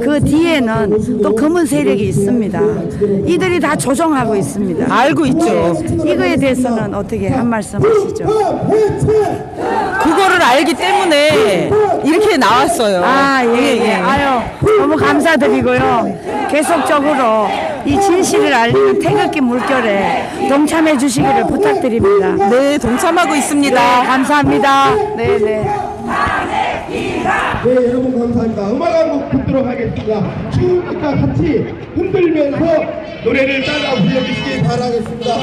그 뒤에는 또 검은 세력이 있습니다. 이들이 다 조종하고 있습니다. 알고 있죠. 이거에 대해서는 어떻게 한 말씀 하시죠? 그거를 알기 때문에 이렇게 나왔어요. 예. 아유, 너무 감사드리고요. 계속적으로 이 진실을 알리는 태극기 물결에 동참해 주시기를 부탁드립니다. 네, 동참하고 있습니다. 네, 감사합니다. 네. 네, 여러분 감사합니다. 음악 한 곡 듣도록 하겠습니다. 추우니까 같이 흔들면서 노래를 따라 불러주시기 바라겠습니다.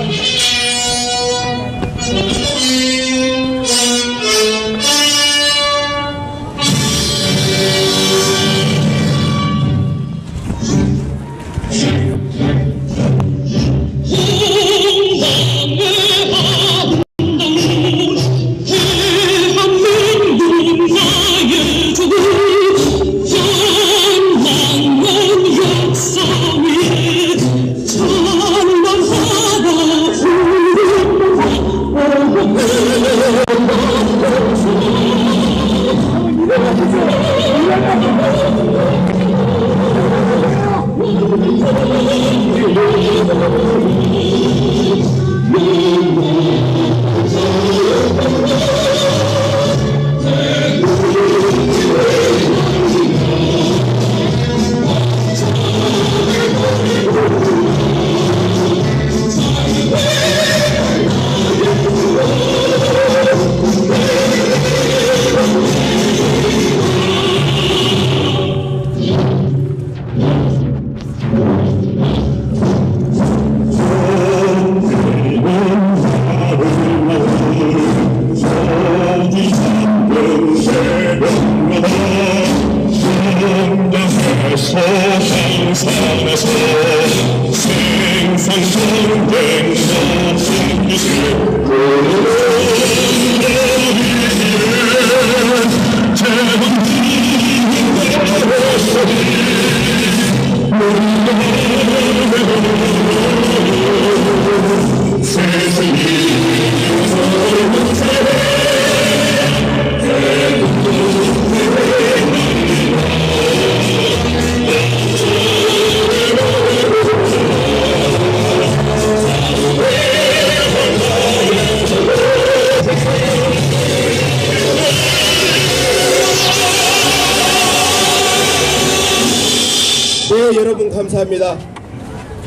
네, 여러분 감사합니다.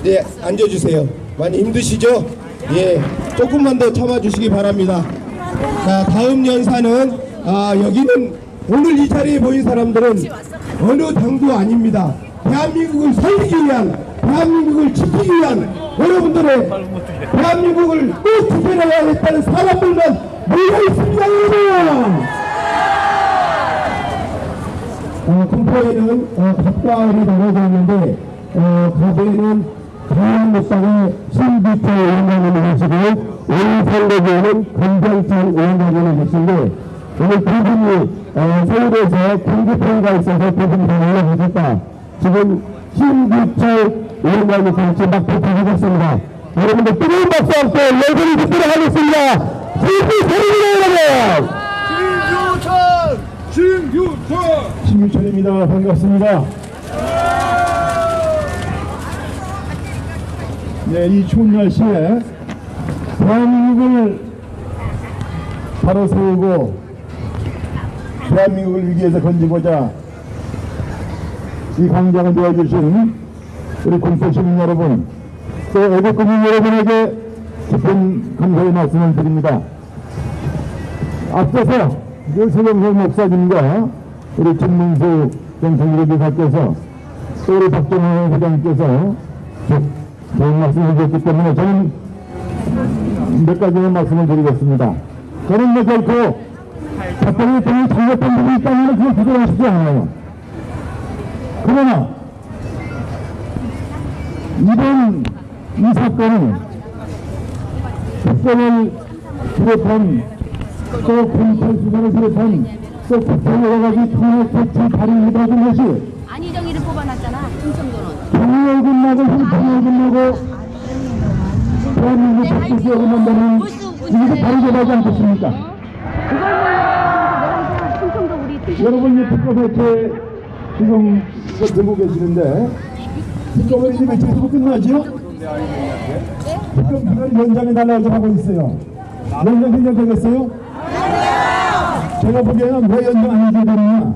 네, 앉아주세요. 많이 힘드시죠? 예, 조금만 더 참아주시기 바랍니다. 자, 다음 연사는 여기는 오늘 이 자리에 모인 사람들은 어느 당도 아닙니다. 대한민국을 살리기 위한 대한민국을 지키기 위한 여러분들의 대한민국을 꼭 지켜내야겠다는 사람들만 모여 있습니다, 여러분. 공포에는 갓가을이 나눠져 있는데 가게에는 자유한국당의 신기태 의원님을 계시고 오일선거구에는 건장찬 의원님을 계신데 오늘 두 분이 서울에서 경기평가 있어서 두 분이 올라가셨다. 지금 신기철 의원님이 같이 막 도착하셨습니다. 여러분들 뜨거운 박수 함께 열심히 듣도록 하겠습니다. 신기철입니다, 여러분. 신규철입니다. 반갑습니다. 네, 이 추운 날씨에 대한민국을 바로 세우고 대한민국을 위기에서 건지고자 이 광장을 도와주신 우리 공포시민 여러분, 또 애국국민 여러분에게 깊은 감사의 말씀을 드립니다. 앞서서 세경선 목사님과 우리 김민수 전 정기대표께서 또 우리 박정호 회장님께서 좋은 말씀을 해주셨기 때문에 저는 몇 가지의 말씀을 드리겠습니다. 저는 결코 작동이 돈이 잘못된 분이 있다면 그걸 부정하시지 않아요. 그러나 이번 이 사건은 특권을 비롯한 또 검찰수사를 비롯한 또 국회 여러 가지 탄핵 조치 발의를 받은 것이 안희정이를 뽑아놨잖아. 충청도는. 정의를 끝나고 형평을 끝나고 대한민국 국회의원을 만드는 이것이 바르게 하지 않겠습니까? 여러분 이 특검회체 지금 이거 들고 계시는데 특검회체 매체에서 끝나죠? 특검 기간 연장해달라고 하고 있어요. 연장 생각되겠어요? 제가 보기에는 왜 연장 안 해주거든요.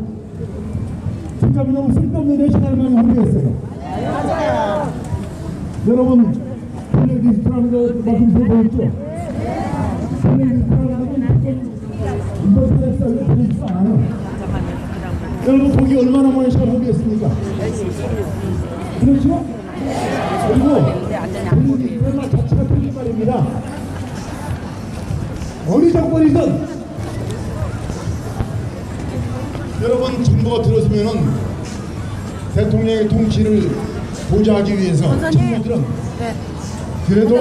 특검이 너무 쓸데없는 내 시간을 많이 모르겠어요. 여러분 블랙리스트라는 거 말씀 들어보셨죠? 블랙리스트라는 거는 이번 탄핵사유에 들어있지도 않아요. 여러분 거기 얼마나 많은 시간 보겠습니까? 그렇죠? 그리고 블랙리스트라는 자체가 틀린 말입니다. 어느 정권이든 여러분 정부가 들어서면은 대통령의 통치를 보좌하기 위해서 정부들은 그래도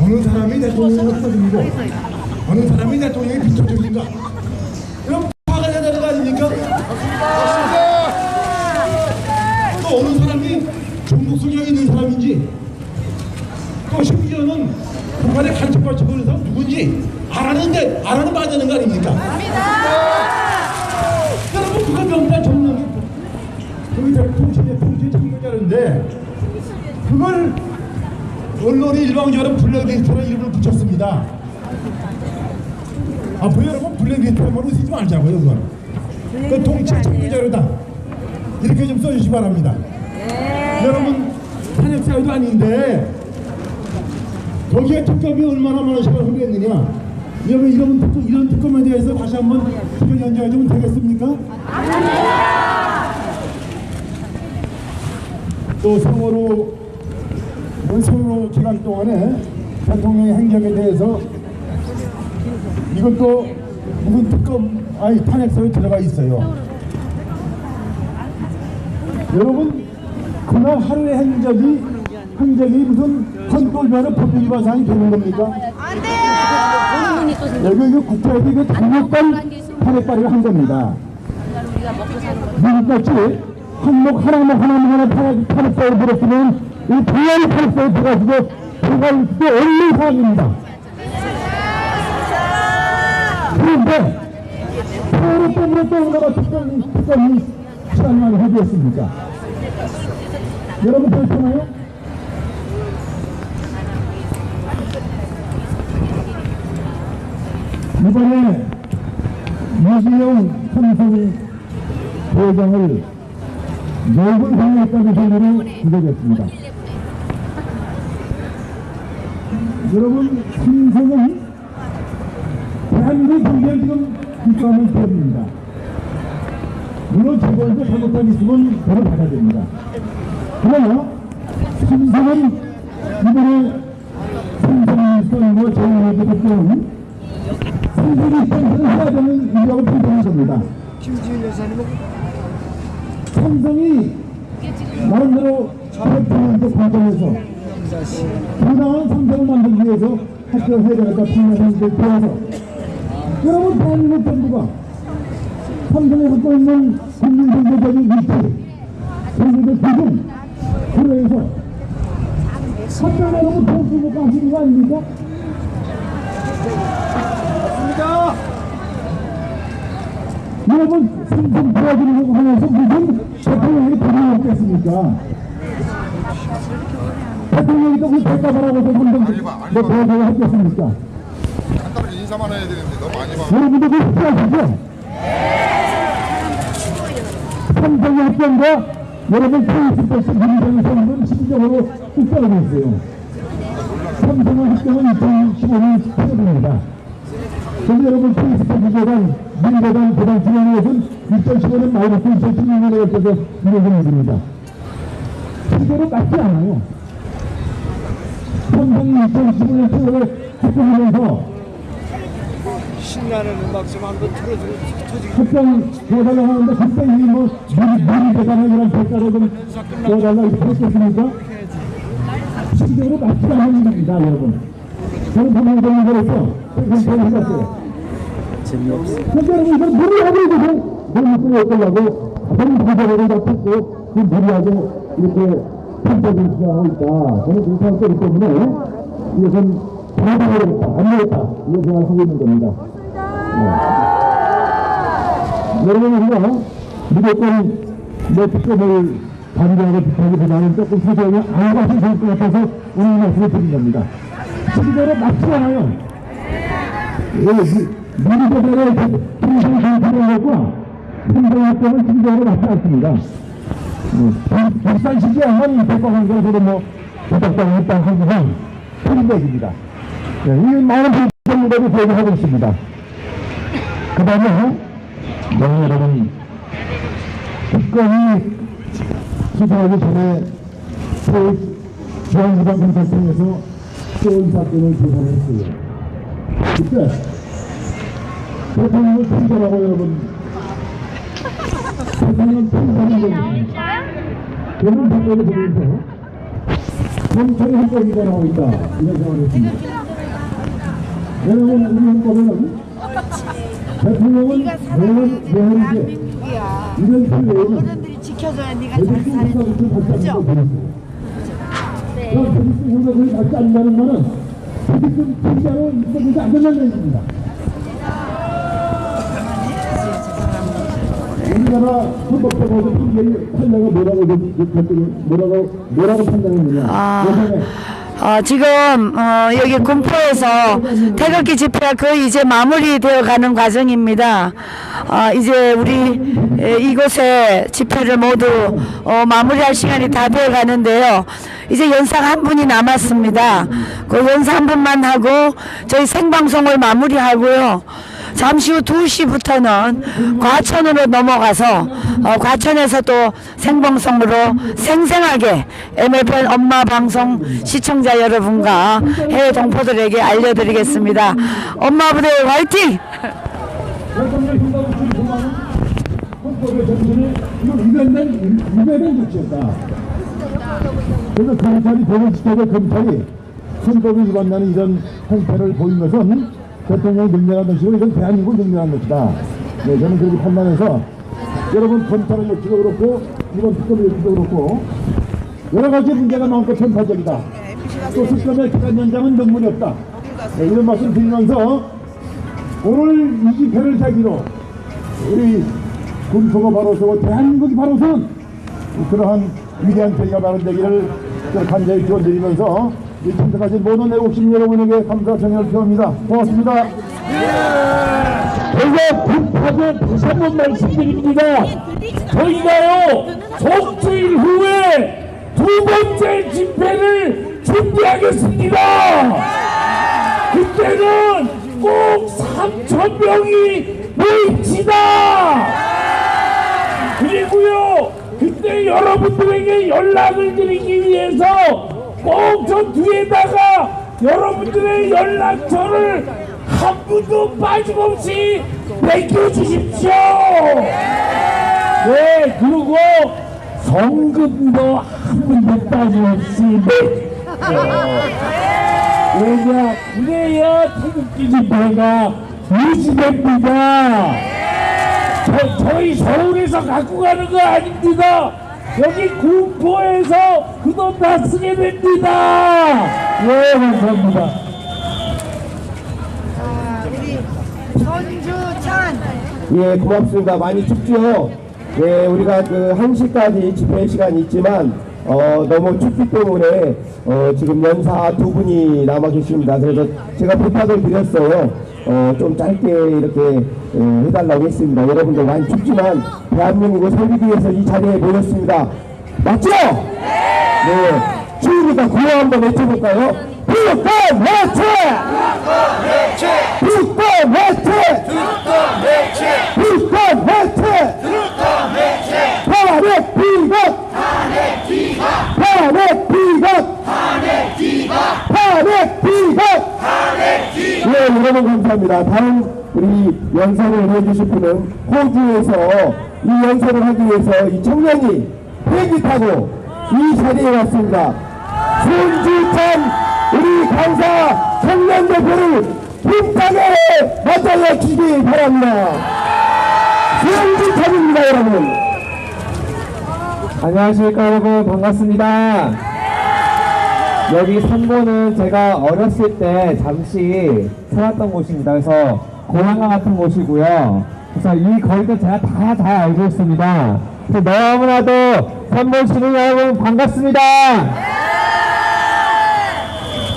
어느 사람이 대통령을 떠들고 어느 사람이 대통령이 비춰주는가 그럼 파가 해야 되는 거 아닙니까? 또 어느 사람이 종북 성향이 있는 사람인지 또 심지어는 북한의 간첩과 처벌해서 사람 누군지 알았는데 알아는 빠지는 거 아닙니까? 여러분 그걸 명단 정당이 거기 통치의 참여자인데 그걸 언론이 일방적으로 블랙리스트라는 이름을 붙였습니다. 앞으로 여러분 블랙리스트를 모르고 쓰지 말자고요. 그건 그 통치 참여자료다 이렇게 좀 써주시기 바랍니다. 여러분 탄핵사유도 아닌데 거기에 특검이 얼마나 많은 시간을 소비했느냐. 여러분 이런 특검에 대해서 다시 한번 특검 연장해주면 되겠습니까? 또 세월호 기간 동안에 대통령의 행적에 대해서 이것도 무슨 특검 탄핵사유에 들어가 있어요. 여러분 그날 하루의 행적이 무슨 헌법위반의 법률위반 사항이 되는 겁니까? 안 돼요! 여기 국회에서 이거 당뇨권 탄핵 발의를 한 겁니다. 미국같이 항목 하나만 탄핵 발의를 들었으면 이 동아리 탄핵 발의를 들어가지고 들어갈 수도 없는 사항입니다. 그런데 세월호 때문에 또 얼마나 특검이 시간 많이 해주었습니까? 여러분 그렇잖아요? 이번에 유시영 삼성 부회장을 넓은 상황까지 선거로 기대했습니다. 여러분 삼성은 대한민국 경제를 지금 비싸는 기업입니다. 물론 정부에서 잘못한 있으면 벌을 받아야 됩니다. 그러나 삼성은 이번에 삼성일선과 저희에게 때문에 삼성이 해야 되는 일이라고 판단한 겁니다. 삼성이 나름대로 대표에서 관점에서 부당한 삼성을 만들기 위해서 학교를 해야 되겠다 판단한 대표에서 여러분 대한민국 정부가 삼성이 갖고 있는 국민경제적인 위치 경제적 기준 그래서 학교를 여러분 돈 주고 가시는 거 아닙니까? 맞습니다. 여러분 삼성 도와주려고 하면서 무슨 대통령이 돈이 없겠습니까? 대통령이 또 그 대가바라고 삼성 뭐 도와주려고 했겠습니까? 잠깐만 인사만 해야 되는데 너무 많이 봐. 여러분도 그 후회하시죠? 삼성의 합병과 여러분 KS버스 민정의 선언은 심적으로 뚝떨어져 있어요. 삼성의 합병은 2015년 8월입니다. 그런데 여러분 KS버스 민주당 부당 중앙의 것은 2015년 마이너스 2016년에 걸쳐서 이루어진 일입니다. 실제로 맞지 않아요. 삼성이 2015년 8월에 합병하면서 신나는 음악 좀 한번 틀어주고 터지게. 합병 해달라고 하는데 합병이 뭐 미리 대단한 이런 대가로 좀 해달라고 이렇게 했겠습니까? 실제로 맞지 않는 겁니다, 여러분. 저는 분명히 되는 거로서 그렇게 해봤어요. 그런데 여러분 이건 무리하게 이거 너무 끌려고 너무 부자를 잡고 그 무리하게 이렇게 판단을 주장하고 있다. 저는 그렇게 생각하기 때문에 이것은 받아야 되겠다, 안 되겠다 이런 생각을 하고 있는 겁니다. 여러분 우리가 무조건 내 특검을 반대하고 비판하기보다는 조금 사정이 알고 좋을 것 같아서 오늘 말씀을 드린 겁니다. 실제로 맞지 않아요. 미리보다는 통상상태과 통상학교는 실제로 맞지 않습니다. 비싼 시기에만 대과 관계에서도 뭐 부탁당을 했다고 하는 건 틀린백입니다. 이 많은 정부들이 제기하고 있습니다. 그 다음에 여러분 특검이 수사하기 전에 중앙지방검찰청에서 서울 사건을 조사를 했어요. 그때 대통령을 통제하고 여러분 대통령을 통제하는 겁니다. 그런 사건을 보면서 검찰이 헌법 위반하고 있다 이런 생각을 했습니다. 여러분 우리 헌법에는 대통령은 매헌제 이런 사회에는 지켜줘야 네가 대립 공사부터 받지 않는 거 보냈어요. 대립 공사를 받지 않는다는 말은 대립 공사로 입법되지 않는다는 얘기입니다. 우리나라 헌법적으로 판례가 뭐라고 판단했느냐. 지금 여기 군포에서 태극기 집회가 거의 이제 마무리되어 가는 과정입니다. 이제 우리 이곳에 집회를 모두 마무리할 시간이 다 되어 가는데요. 이제 연상 한 분이 남았습니다. 그 연상 한 분만 하고 저희 생방송을 마무리하고요. 잠시 후 2시부터는 과천으로 넘어가서 과천에서 또 생방송으로 생생하게 MFN 엄마 방송 시청자 여러분과 해외 동포들에게 알려드리겠습니다. 엄마 부대 화이팅! 그래서 검찰이 법을 지켜서 검찰이 헌법을 위반하는 이런 행태를 보인 것은 대통령이 능멸한 것이고 이건 대한민국을 능멸한 것이다. 네, 저는 그렇게 판단해서 여러분 검찰의 역시도 그렇고 이번 특검의 역시도 그렇고 여러 가지 문제가 많고 편파적이다. 또 특검의 기간 연장은 명분이 없다. 네, 이런 말씀 드리면서 오늘 이 집회를 계기로 우리 군소가 바로 서고 대한민국이 바로 서는 그러한 위대한 계기가 마련되기를 간절히 기원드리면서 이 참석하신 모든 애국심 여러분에게 감사 정의를 표합니다. 고맙습니다. 제가 급하게 다시 한번 말씀드립니다. 저희가요 속주일 후에 두 번째 집회를 준비하겠습니다. 그때는 꼭 3,000명이 모입시다. 그리고요 그때 근데 여러분들에게 연락을 드리기 위해서 꼭 저 뒤에다가 여러분들의 연락처를 한 분도 빠짐없이 맡겨주십시오. 네, 그리고 성금도 한 분도 빠짐없이 왜냐, 그래야 태극기 집회가 유지됩니다. 저희 서울에서 갖고 가는 거 아닙니다. 여기 군포에서 그 돈 다 쓰게 됩니다. 예, 감사합니다. 손주찬. 예, 고맙습니다. 많이 춥죠? 예, 우리가 그 1시까지 집회 시간이 있지만 너무 춥기 때문에 지금 연사 두 분이 남아 계십니다. 그래서 제가 부탁을 드렸어요. 좀 짧게 이렇게 해달라고 했습니다. 여러분들 많이 춥지만 대한민국을 살리기 위해서 이 자리에 모였습니다. 맞죠? 네. 추우니까 구호 한번 외쳐볼까요? 불꽃 해체! 불꽃 해체! 불꽃 해체! 탄핵 비것! 탄핵 비것! 탄핵 비것! 네, 여러분 감사합니다. 다음 우리 연설을 해주실 분은 호주에서 이 연설을 하기 위해서 이 청년이 비행기 타고 이 자리에 왔습니다. 손주찬 우리 강사 청년 대표를 힘차게 맞아여 주시기 바랍니다. 손주찬입니다, 여러분. 안녕하십니까 여러분, 반갑습니다. 여기 산보는 제가 어렸을 때 잠시 살았던 곳입니다. 그래서 고향과 같은 곳이고요. 그래서 이 거리도 제가 다 잘 알고 있습니다. 그래서 너무나도 산보 시민 여러분 반갑습니다.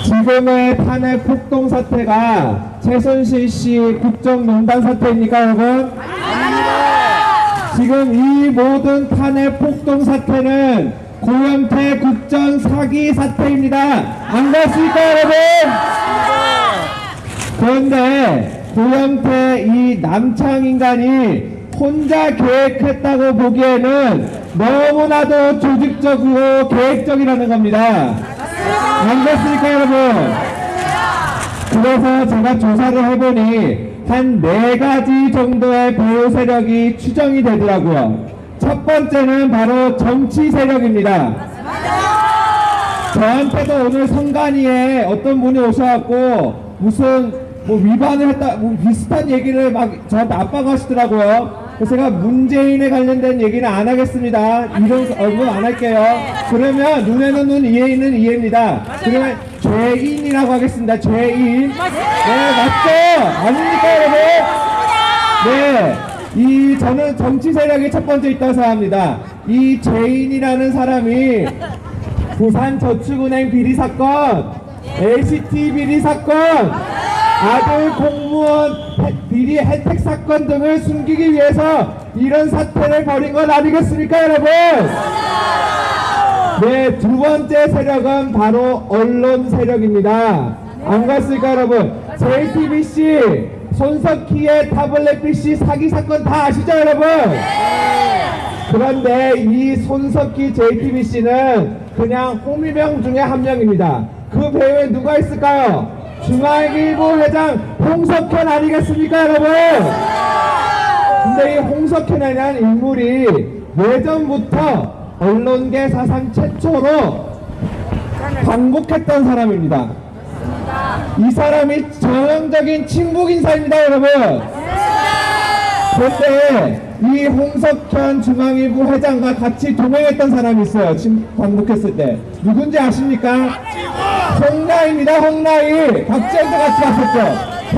지금의 탄핵 폭동 사태가 최순실 씨 국정농단 사태입니까 여러분? 지금 이 모든 탄핵 폭동 사태는 고영태 국정 사기 사태입니다. 안 그렇습니까 여러분? 그런데 고영태 이 남창 인간이 혼자 계획했다고 보기에는 너무나도 조직적이고 계획적이라는 겁니다. 안 그렇습니까 여러분? 그래서 제가 조사를 해보니 한 4가지 정도의 배후 세력이 추정이 되더라고요. 첫 번째는 바로 정치 세력입니다. 저한테도 오늘 성간이에 어떤 분이 오셔갖고 무슨 뭐 위반을 했다, 뭐 비슷한 얘기를 막 저한테 압박을 하시더라고요. 그래서 제가 문재인에 관련된 얘기는 안 하겠습니다. 이런 언급 안 할게요. 그러면 눈에는 눈, 이에는 이해입니다. 그러면 죄인이라고 하겠습니다. 죄인. 네, 맞죠? 아닙니까, 여러분? 네. 저는 정치 세력이 첫 번째 있다고 생각합니다. 이 죄인이라는 사람이 부산저축은행 비리 사건, LCT 비리 사건, 아들 공무원 비리 혜택 사건 등을 숨기기 위해서 이런 사태를 벌인 건 아니겠습니까, 여러분? 네, 두 번째 세력은 바로 언론 세력입니다. 안 갔을까, 여러분? JTBC, 손석희의 타블렛 PC 사기 사건 다 아시죠, 여러분? 그런데 이 손석희 JTBC는 그냥 홍위병 중에 한 명입니다. 그 배후에 누가 있을까요? 중앙일보 회장 홍석현 아니겠습니까, 여러분? 근데 이 홍석현이라는 인물이 예전부터 언론계 사상 최초로 반국했던 사람입니다. 이 사람이 전형적인 친북 인사입니다, 여러분. 그런데 이 홍석현 중앙일보 회장과 같이 동행했던 사람이 있어요. 반국했을 때. 누군지 아십니까? 홍라입니다. 홍라이. 박지원도 같이 갔었죠.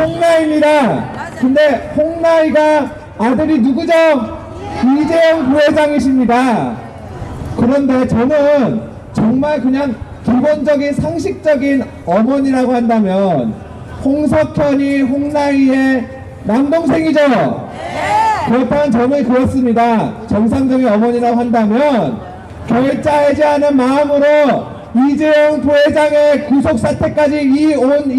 홍라입니다. 근데 홍라이가 아들이 누구죠? 이재용 부회장이십니다. 그런데 저는 정말 그냥 기본적인 상식적인 어머니라고 한다면 홍석현이 홍라이의 남동생이죠? 그렇다면 저는 그렇습니다. 정상적인 어머니라고 한다면 결자해지하는 마음으로 이재용 부회장의 구속사태까지 이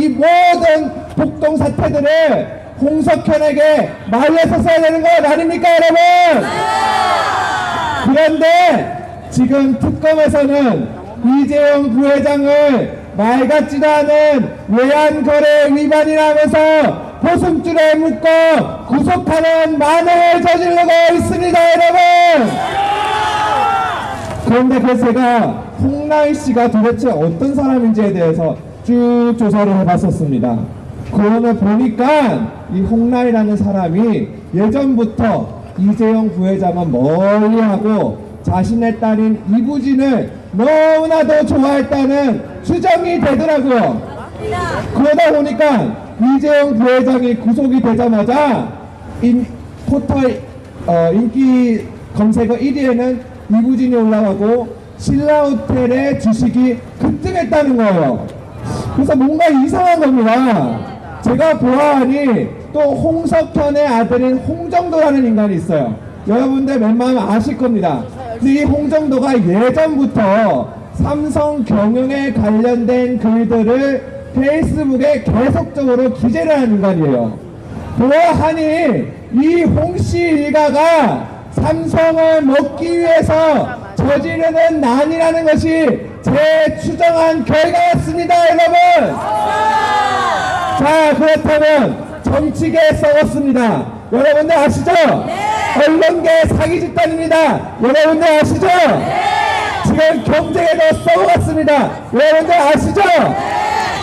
모든 폭동 사태들을 홍석현에게 말렸었어야 되는 것 아닙니까, 여러분? 그런데 지금 특검에서는 이재용 부회장을 말 같지도 않은 외환거래 위반이라면서 보승줄에 묶어 구속하는 만행을 저지르고 있습니다, 여러분. 그런데 그래서 제가 홍나희 씨가 도대체 어떤 사람인지에 대해서 쭉 조사를 해봤었습니다. 그러면 보니까 이 홍나희라는 사람이 예전부터 이재용 부회장은 멀리하고 자신의 딸인 이부진을 너무나도 좋아했다는 추정이 되더라고요. 그러다 보니까 이재용 부회장이 구속이 되자마자 포털 인기 검색어 1위에는 이부진이 올라가고 신라호텔의 주식이 급등했다는 거예요. 그래서 뭔가 이상한 겁니다. 제가 보아하니 또 홍석현의 아들인 홍정도라는 인간이 있어요. 여러분들 웬만하면 아실 겁니다. 근데 이 홍정도가 예전부터 삼성 경영에 관련된 글들을 페이스북에 계속적으로 기재를 하는 인간이에요. 보아하니 이 홍씨 일가가 삼성을 먹기 위해서 저지르는 난이라는 것이 제 추정한 결과였습니다, 여러분. 자, 그렇다면 정치계에 썩었습니다. 여러분들 아시죠? 언론계 사기 집단입니다. 여러분들 아시죠? 지금 경제에도 썩어갔습니다. 여러분들 아시죠?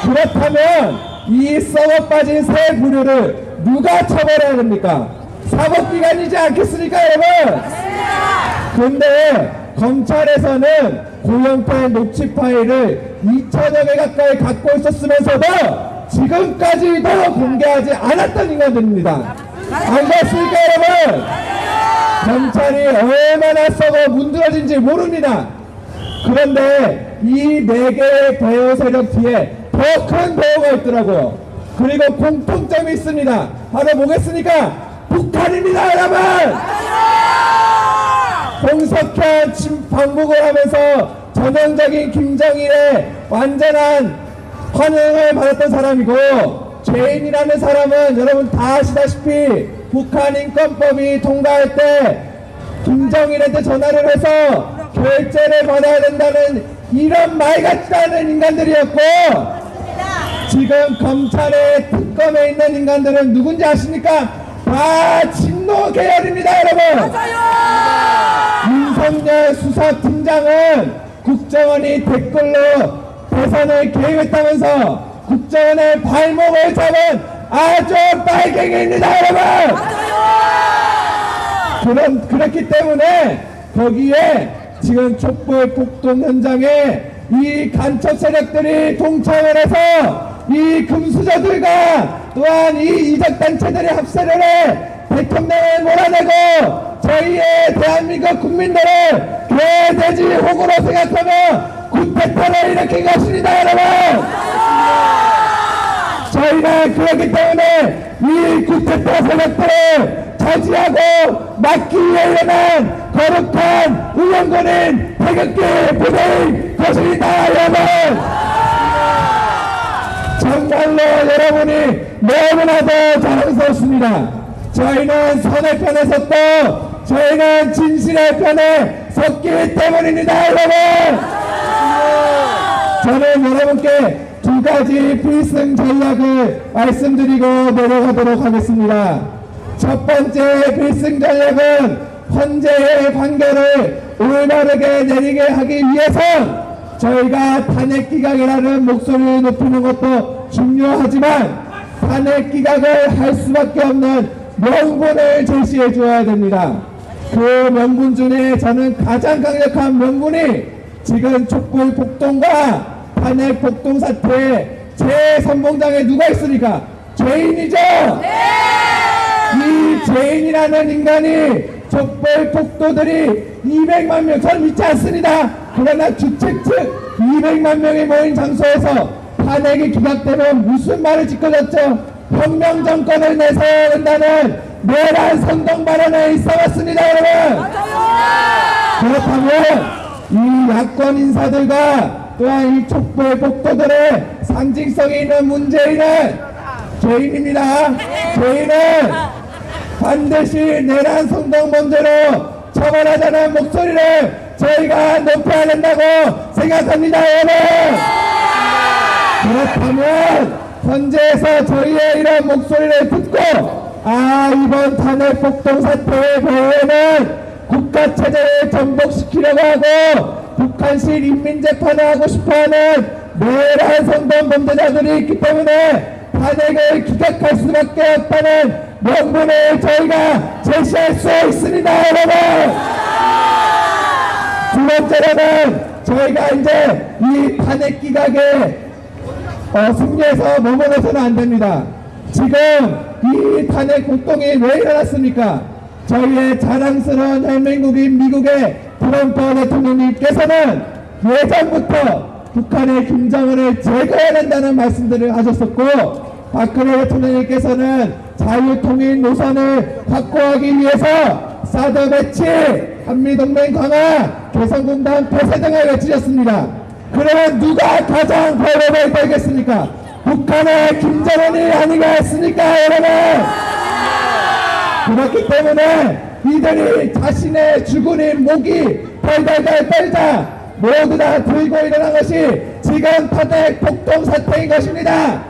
그렇다면 이 썩어 빠진 새 부류를 누가 처벌해야 됩니까? 사법기관이지 않겠습니까, 여러분? 근데 검찰에서는 고영태 녹취 파일을 2천여 개 가까이 갖고 있었으면서도 지금까지도 공개하지 않았던 인간들입니다. 안 그렇습니까, 여러분? 검찰이 얼마나 썩어 문드러진지 모릅니다. 그런데 이 4개의 배후 세력 뒤에 더 큰 배후가 있더라고요. 그리고 공통점이 있습니다. 바로 뭐겠습니까? 북한입니다, 여러분! 홍석현 방북을 하면서 전형적인 김정일의 완전한 환영을 받았던 사람이고, 죄인이라는 사람은 여러분 다 아시다시피 북한 인권법이 통과할 때 김정일한테 전화를 해서 결제를 받아야 된다는 이런 말 같지 않은 인간들이었고, 지금 검찰의 특검에 있는 인간들은 누군지 아십니까? 다 진노 계열입니다, 여러분. 윤석열 수석팀장은 국정원이 댓글로 대선을 개입했다면서 국정원의 발목을 잡은 아주 빨갱이입니다, 여러분. 그렇기 때문에 거기에 지금 촛불 폭동 현장에 이 간첩 세력들이 동참을 해서 이 금수저들과 또한 이 이적단체들이 합세를 해 대통령을 몰아내고 저희의 대한민국 국민들을 개돼지 호구로 생각하며 군패탈을 일으킨 것입니다, 여러분. 저희는 그렇기 때문에 이 군패탈 세력들을 저지하고 막기 위해 일어난 거룩한 의원군인 태극기 부대인 것입니다, 여러분. 정말로 여러분이 너무나도 자랑스럽습니다. 저희는 선의 편에 섰고 저희는 진실의 편에 섰기 때문입니다, 여러분. 저는 여러분께 2가지 필승 전략을 말씀드리고 내려가도록 하겠습니다. 첫 번째 필승 전략은 헌재의 판결을 올바르게 내리게 하기 위해선 저희가 탄핵 기각이라는 목소리를 높이는 것도 중요하지만 탄핵 기각을 할 수밖에 없는 명분을 제시해 줘야 됩니다. 그 명분 중에 저는 가장 강력한 명분이 지금 촛불 폭동과 탄핵 폭동 사태에 제3봉장에 누가 있으니까 죄인이죠. 이 죄인이라는 인간이 촛불 폭도들이 200만 명, 저는 믿지 않습니다. 그러나 주책 측 200만 명이 모인 장소에서 탄핵이 기각되면 무슨 말을 짓거렸죠? 혁명 정권을 내세워야 된다는 내란 선동 발언에 있어왔습니다, 여러분. 그렇다면 이 야권 인사들과 또한 이 촛불 폭도들의 상징성이 있는 문재인은 죄인입니다. 죄인은 반드시 내란 선동범죄로 처벌하자는 목소리를 저희가 높여야 된다고 생각합니다, 여러분. 그렇다면 현재에서 저희의 이런 목소리를 듣고 이번 탄핵 폭동 사태의 배후에는 국가 체제를 전복시키려고 하고 북한식 인민재판을 하고 싶어하는 내란 선동 범죄자들이 있기 때문에 탄핵을 기각할 수밖에 없다는 명분을 저희가 제시할 수 있습니다, 여러분. 두 번째로는 저희가 이제 이 탄핵 기각에 승리해서 머물러서는 안 됩니다. 지금 이 탄핵 폭동이 왜 일어났습니까? 저희의 자랑스러운 대한민국인 미국의 트럼프 대통령님께서는 예전부터 북한의 김정은을 제거해야 된다는 말씀들을 하셨었고, 박근혜 대통령님께서는 자유통일 노선을 확고하기 위해서 사드 배치, 한미동맹 강화, 개성공단 폐쇄 등을 외치셨습니다. 그러면 누가 가장 벌벌을 떨겠습니까? 북한의 김정은이 아니겠습니까, 여러분? 그렇기 때문에 이들이 자신의 죽은인 목이 덜덜덜 떨자 모두 다 들고 일어난 것이 지금 탄핵 폭동 사태인 것입니다.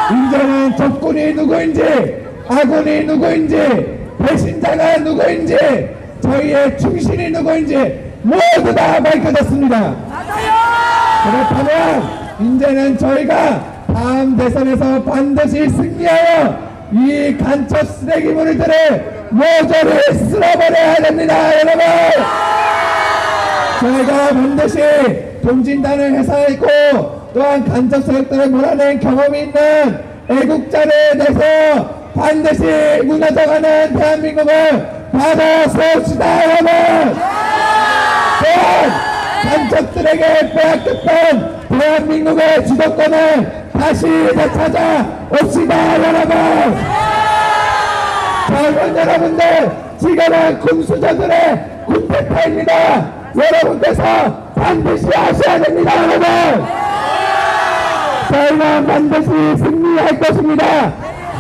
이제는 적군이 누구인지, 아군이 누구인지, 배신자가 누구인지, 저희의 중심이 누구인지 모두 다 밝혀졌습니다. 그렇다면 이제는 저희가 다음 대선에서 반드시 승리하여 이 간첩 쓰레기물들을 모조리 쓸어버려야 됩니다, 여러분. 저희가 반드시 동진단을 해산했고 또한 간첩 세력들을 몰아낸 경험이 있는 애국자를 내서 반드시 무너져가는 대한민국을 받아서시다, 여러분. 또한 간첩들에게 빼앗겼던 대한민국의 주도권을 다시 되찾아 옵시다, 여러분. 젊은 여러분들, 지금은 군수저들의 쿠데타입니다. 여러분께서 반드시 하셔야 됩니다, 여러분. 저희는 반드시 승리할 것입니다.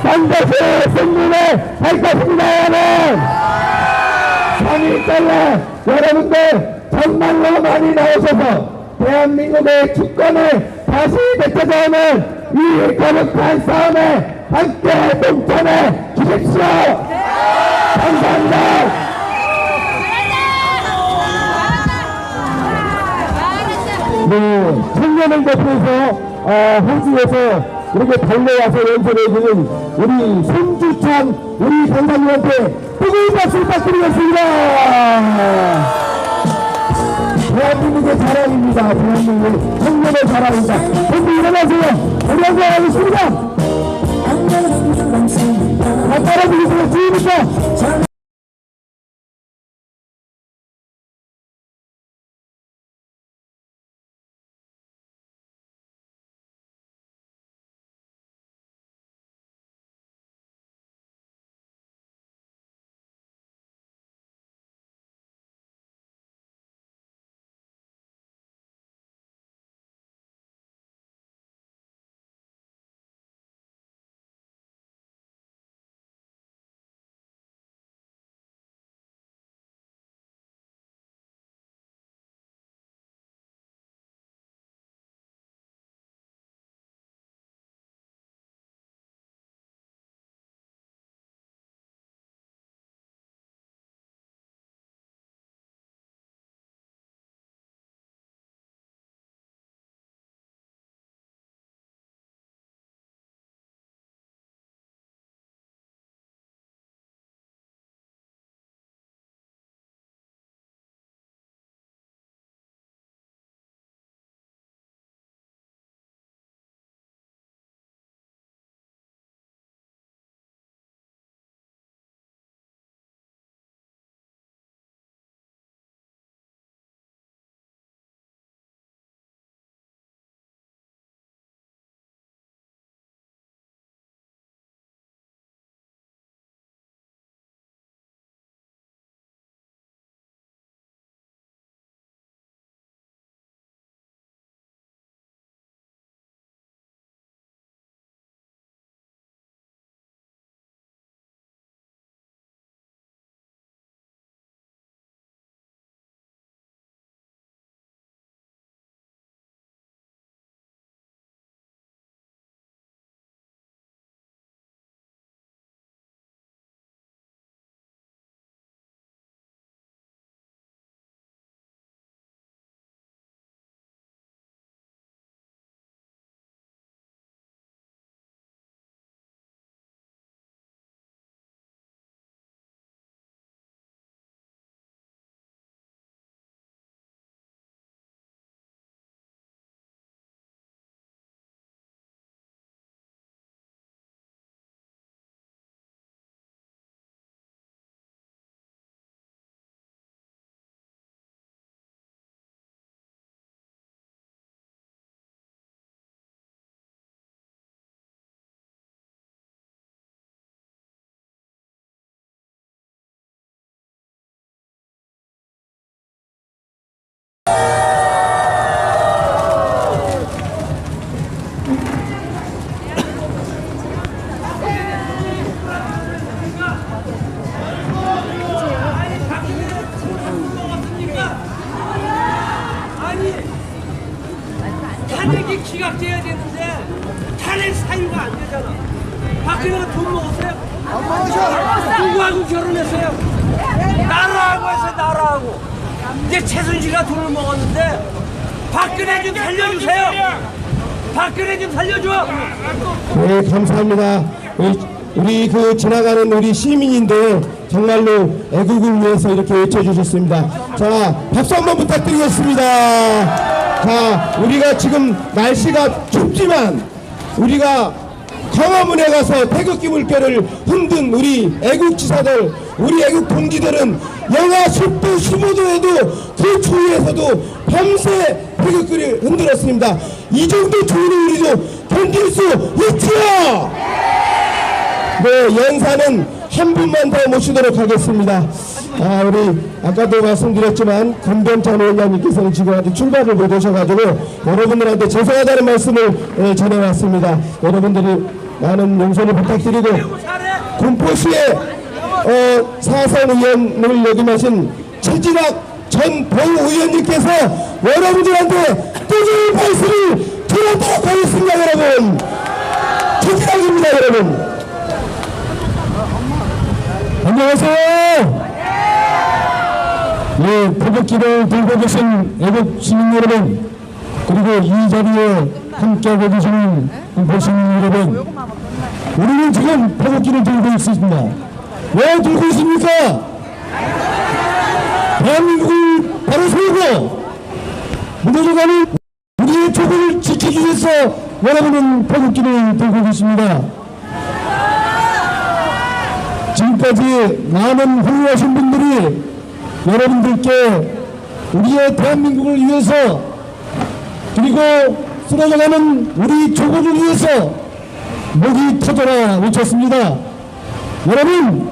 반드시 승리를 할 것입니다, 여러분. 3일절에 여러분들 정말로 많이 나오셔서 대한민국의 주권을 다시 되찾아오는 이 거룩한 싸움에 함께 동참해 주십시오. 감사합니다. 네, 청년을 대표해서 호주에서 이렇게 달려와서 연설해주는 우리 손주찬 우리 강사님한테 뜨거운 박수 부탁드리겠습니다. 대한민국의 자랑입니다. 대한민국 청년의 자랑입니다. 손주 일어나세요. 우리 한번 하겠습니다. 다 따라주세요. 지금부터 지각제해야 되는데 탄핵 사유가 안 되잖아. 박근혜가 돈 먹었어요? 안 먹었어. 누구하고 결혼했어요? 나라하고 했어요. 나라하고. 이제 최순실이가 돈을 먹었는데 박근혜 좀 살려주세요. 박근혜 좀 살려줘. 네, 감사합니다. 우리 그 지나가는 우리 시민인데 정말로 애국을 위해서 이렇게 외쳐주셨습니다. 자, 박수 한번 부탁드리겠습니다. 자, 우리가 지금 날씨가 춥지만 우리가 광화문에 가서 태극기 물결을 흔든 우리 애국지사들, 우리 애국 동지들은 영하 10도, 15도에도 그 추위에서도 밤새 태극기를 흔들었습니다. 이 정도 추위를 우리도 견딜 수 있지요? 네, 연사는 한 분만 더 모시도록 하겠습니다. 우리 아까도 말씀드렸지만 금병찬 의원님께서는 지금 아직 출발을 못 오셔가지고 여러분들한테 죄송하다는 말씀을 전해왔습니다. 여러분들이 많은 용서를 부탁드리고 군포시의 사선 의원을 역임하신 최진학 전 보의원님께서 여러분들한테 뜨거운 말씀을 드리도록 하겠습니다. 여러분, 최진학입니다. 여러분. 안녕하세요. 예, 태극기를 들고 계신 애국 시민 여러분, 그리고 이 자리에 함께하고 계시는 군포 시민 여러분, 우리는 지금 태극기를 들고 있습니다. 왜 들고 있습니까? 대한민국을 바로 세우고 무너져가는 우리의 조국을 지키기 위해서 여러분은 태극기를 들고 계십니다. 지금까지 많은 훌륭하신 분들이 여러분들께 우리의 대한민국을 위해서 그리고 쓰러져가는 우리 조국을 위해서 목이 터져라 외쳤습니다. 여러분,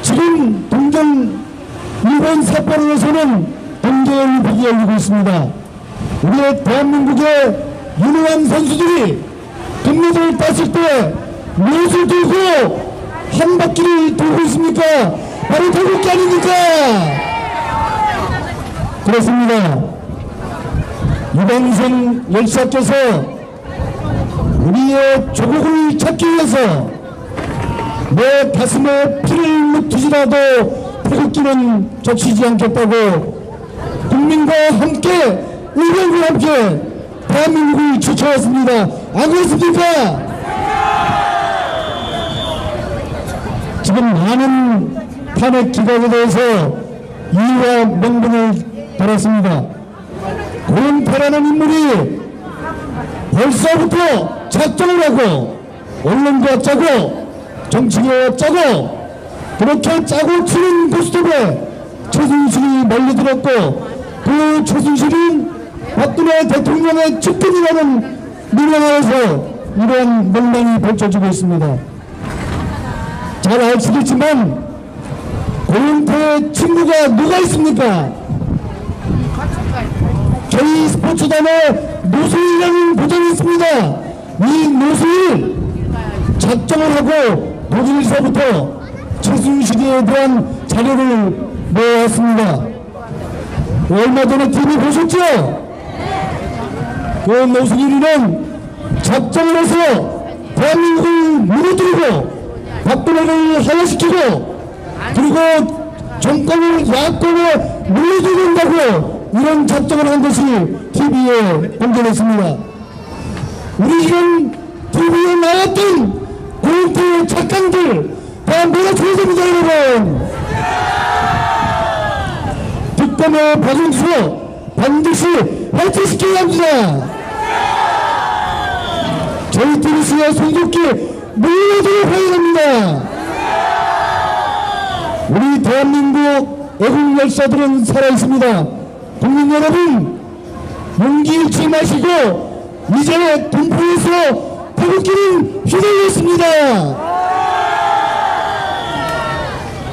지금 동전 일본 삿포로에서는 동계올림픽이 열리고 있습니다. 우리의 대한민국의 유능한 선수들이 금메달을 땄을 때 무엇을 들고 한 바퀴를 돌고 있습니까? 바로 태극기 아닙니까? 그렇습니다. 유방선 열사께서 우리의 조국을 찾기 위해서 내 가슴에 피를 묻히지라도 태극기는 적시지 않겠다고 국민과 함께 의병과 함께 대한민국을 지켜왔습니다. 안 그렇습니까? 지금 많은 탄핵 기각에 대해서 이유와 명분을 달았습니다. 고영태라는 인물이 벌써부터 작정을 하고 언론과 짜고 정치계와 짜고 그렇게 짜고 치는 고스톱에 최순실이 몰려들었고 그 최순실은 박근혜 대통령의 측근이라는 민원 아래서 이러한 논란이 벌쳐지고 있습니다. 잘 아시겠지만 고영태의 친구가 누가 있습니까? 저희 스포츠단에 노수일이라는 보장이 있습니다. 이 노수일 작정을 하고 독일서부터 최순실에 대한 자료를 모았습니다. 얼마 전에 TV 보셨죠? 그 노수일이는 작정을 해서 대한민국을 무너뜨리고 박근혜를 하야시키고 그리고 정권을 야권에 물려주는다고 이런 작정을 한 것이 TV에 공개됐습니다. 우리 지금 TV에 나왔던 고영태의 착강들 다 몰아줘야 됩니다. 여러분, 득검의 박영수 반드시 해체시켜야 합니다. 저희 TVC의 손석기 물려주도록 해야 됩니다. 우리 대한민국 애국 열사들은 살아있습니다. 국민 여러분, 용기 잃지 마시고 이제 군포에서 태극기는 휘둘렸습니다.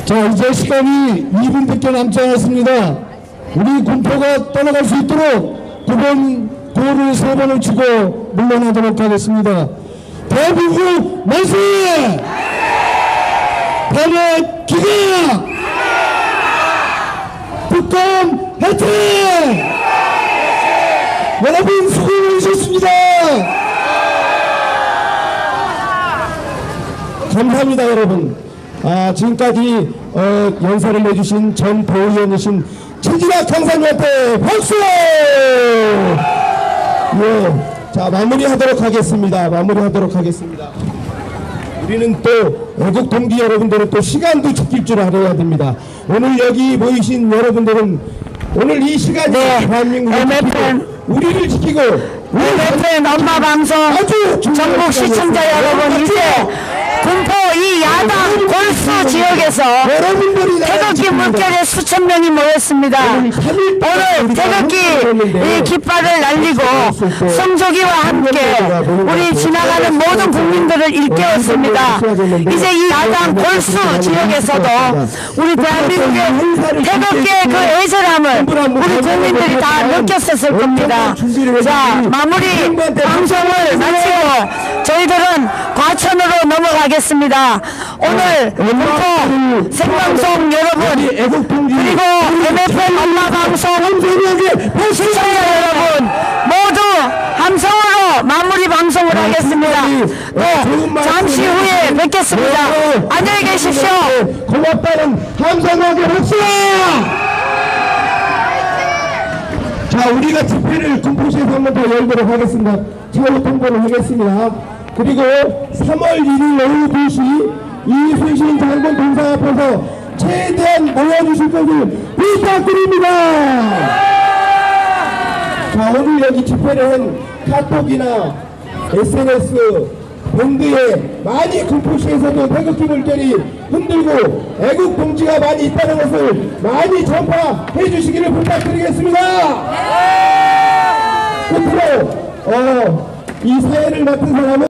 자, 이제 시간이 2분밖에 남지 않았습니다. 우리 군포가 떠나갈 수 있도록 9번 고를 3번을 치고 물러나도록 하겠습니다. 대한민국 만세! 탄핵 기각! 특검 해체! 여러분 수고하셨습니다. 감사합니다, 여러분. 지금까지 연설을 해주신 전 도의원이신 최진학 강사님한테 박수! 예, 자 마무리하도록 하겠습니다. 우리는 또 애국 동기 여러분들은 또 시간도 지킬 줄 알아야 됩니다. 오늘 여기 모이신 여러분들은 오늘 이 시간이 대한민국 우리를 지키고 MFN 엄마 방송 전국 시청자 여러분, 이제 군포 이 야당 골수 지역에서 태극기 물결에 수천 명이 모였습니다. 오늘 태극기 이 깃발을 날리고 성조기와 함께 우리 지나가는 모든 국민들을 일깨웠습니다. 이제 이 야당 골수 지역에서도 우리 대한민국의 태극기의 그 애절함을 우리 국민들이 다 느꼈었을 겁니다. 자, 마무리 방송을 마치고 저희들은 과천으로 넘어가겠습니다. 오늘 군포 생방송 여러분, 그리고 MFN 엄마 방송 시청자 여러분 모두 함성으로 마무리 방송을 하겠습니다. 또 잠시 후에 뵙겠습니다. 안녕히 계십시오. 고맙다는 함성하게 박수! 자, 우리가 집회를 군포시에서 한 번 더 열도록 하겠습니다. 최후 통보를 하겠습니다. 그리고 3월 1일 오후 2시 이순신 장군 동상 앞에서 최대한 모여주실 것을 부탁드립니다. 자, 오늘 여기 집회를 한 카톡이나 SNS 밴드에 많이 군포시에서도 태극기 물결이 흔들고 애국 동지가 많이 있다는 것을 많이 전파해 주시기를 부탁드리겠습니다. 끝으로 이 사회를 맡은 사람은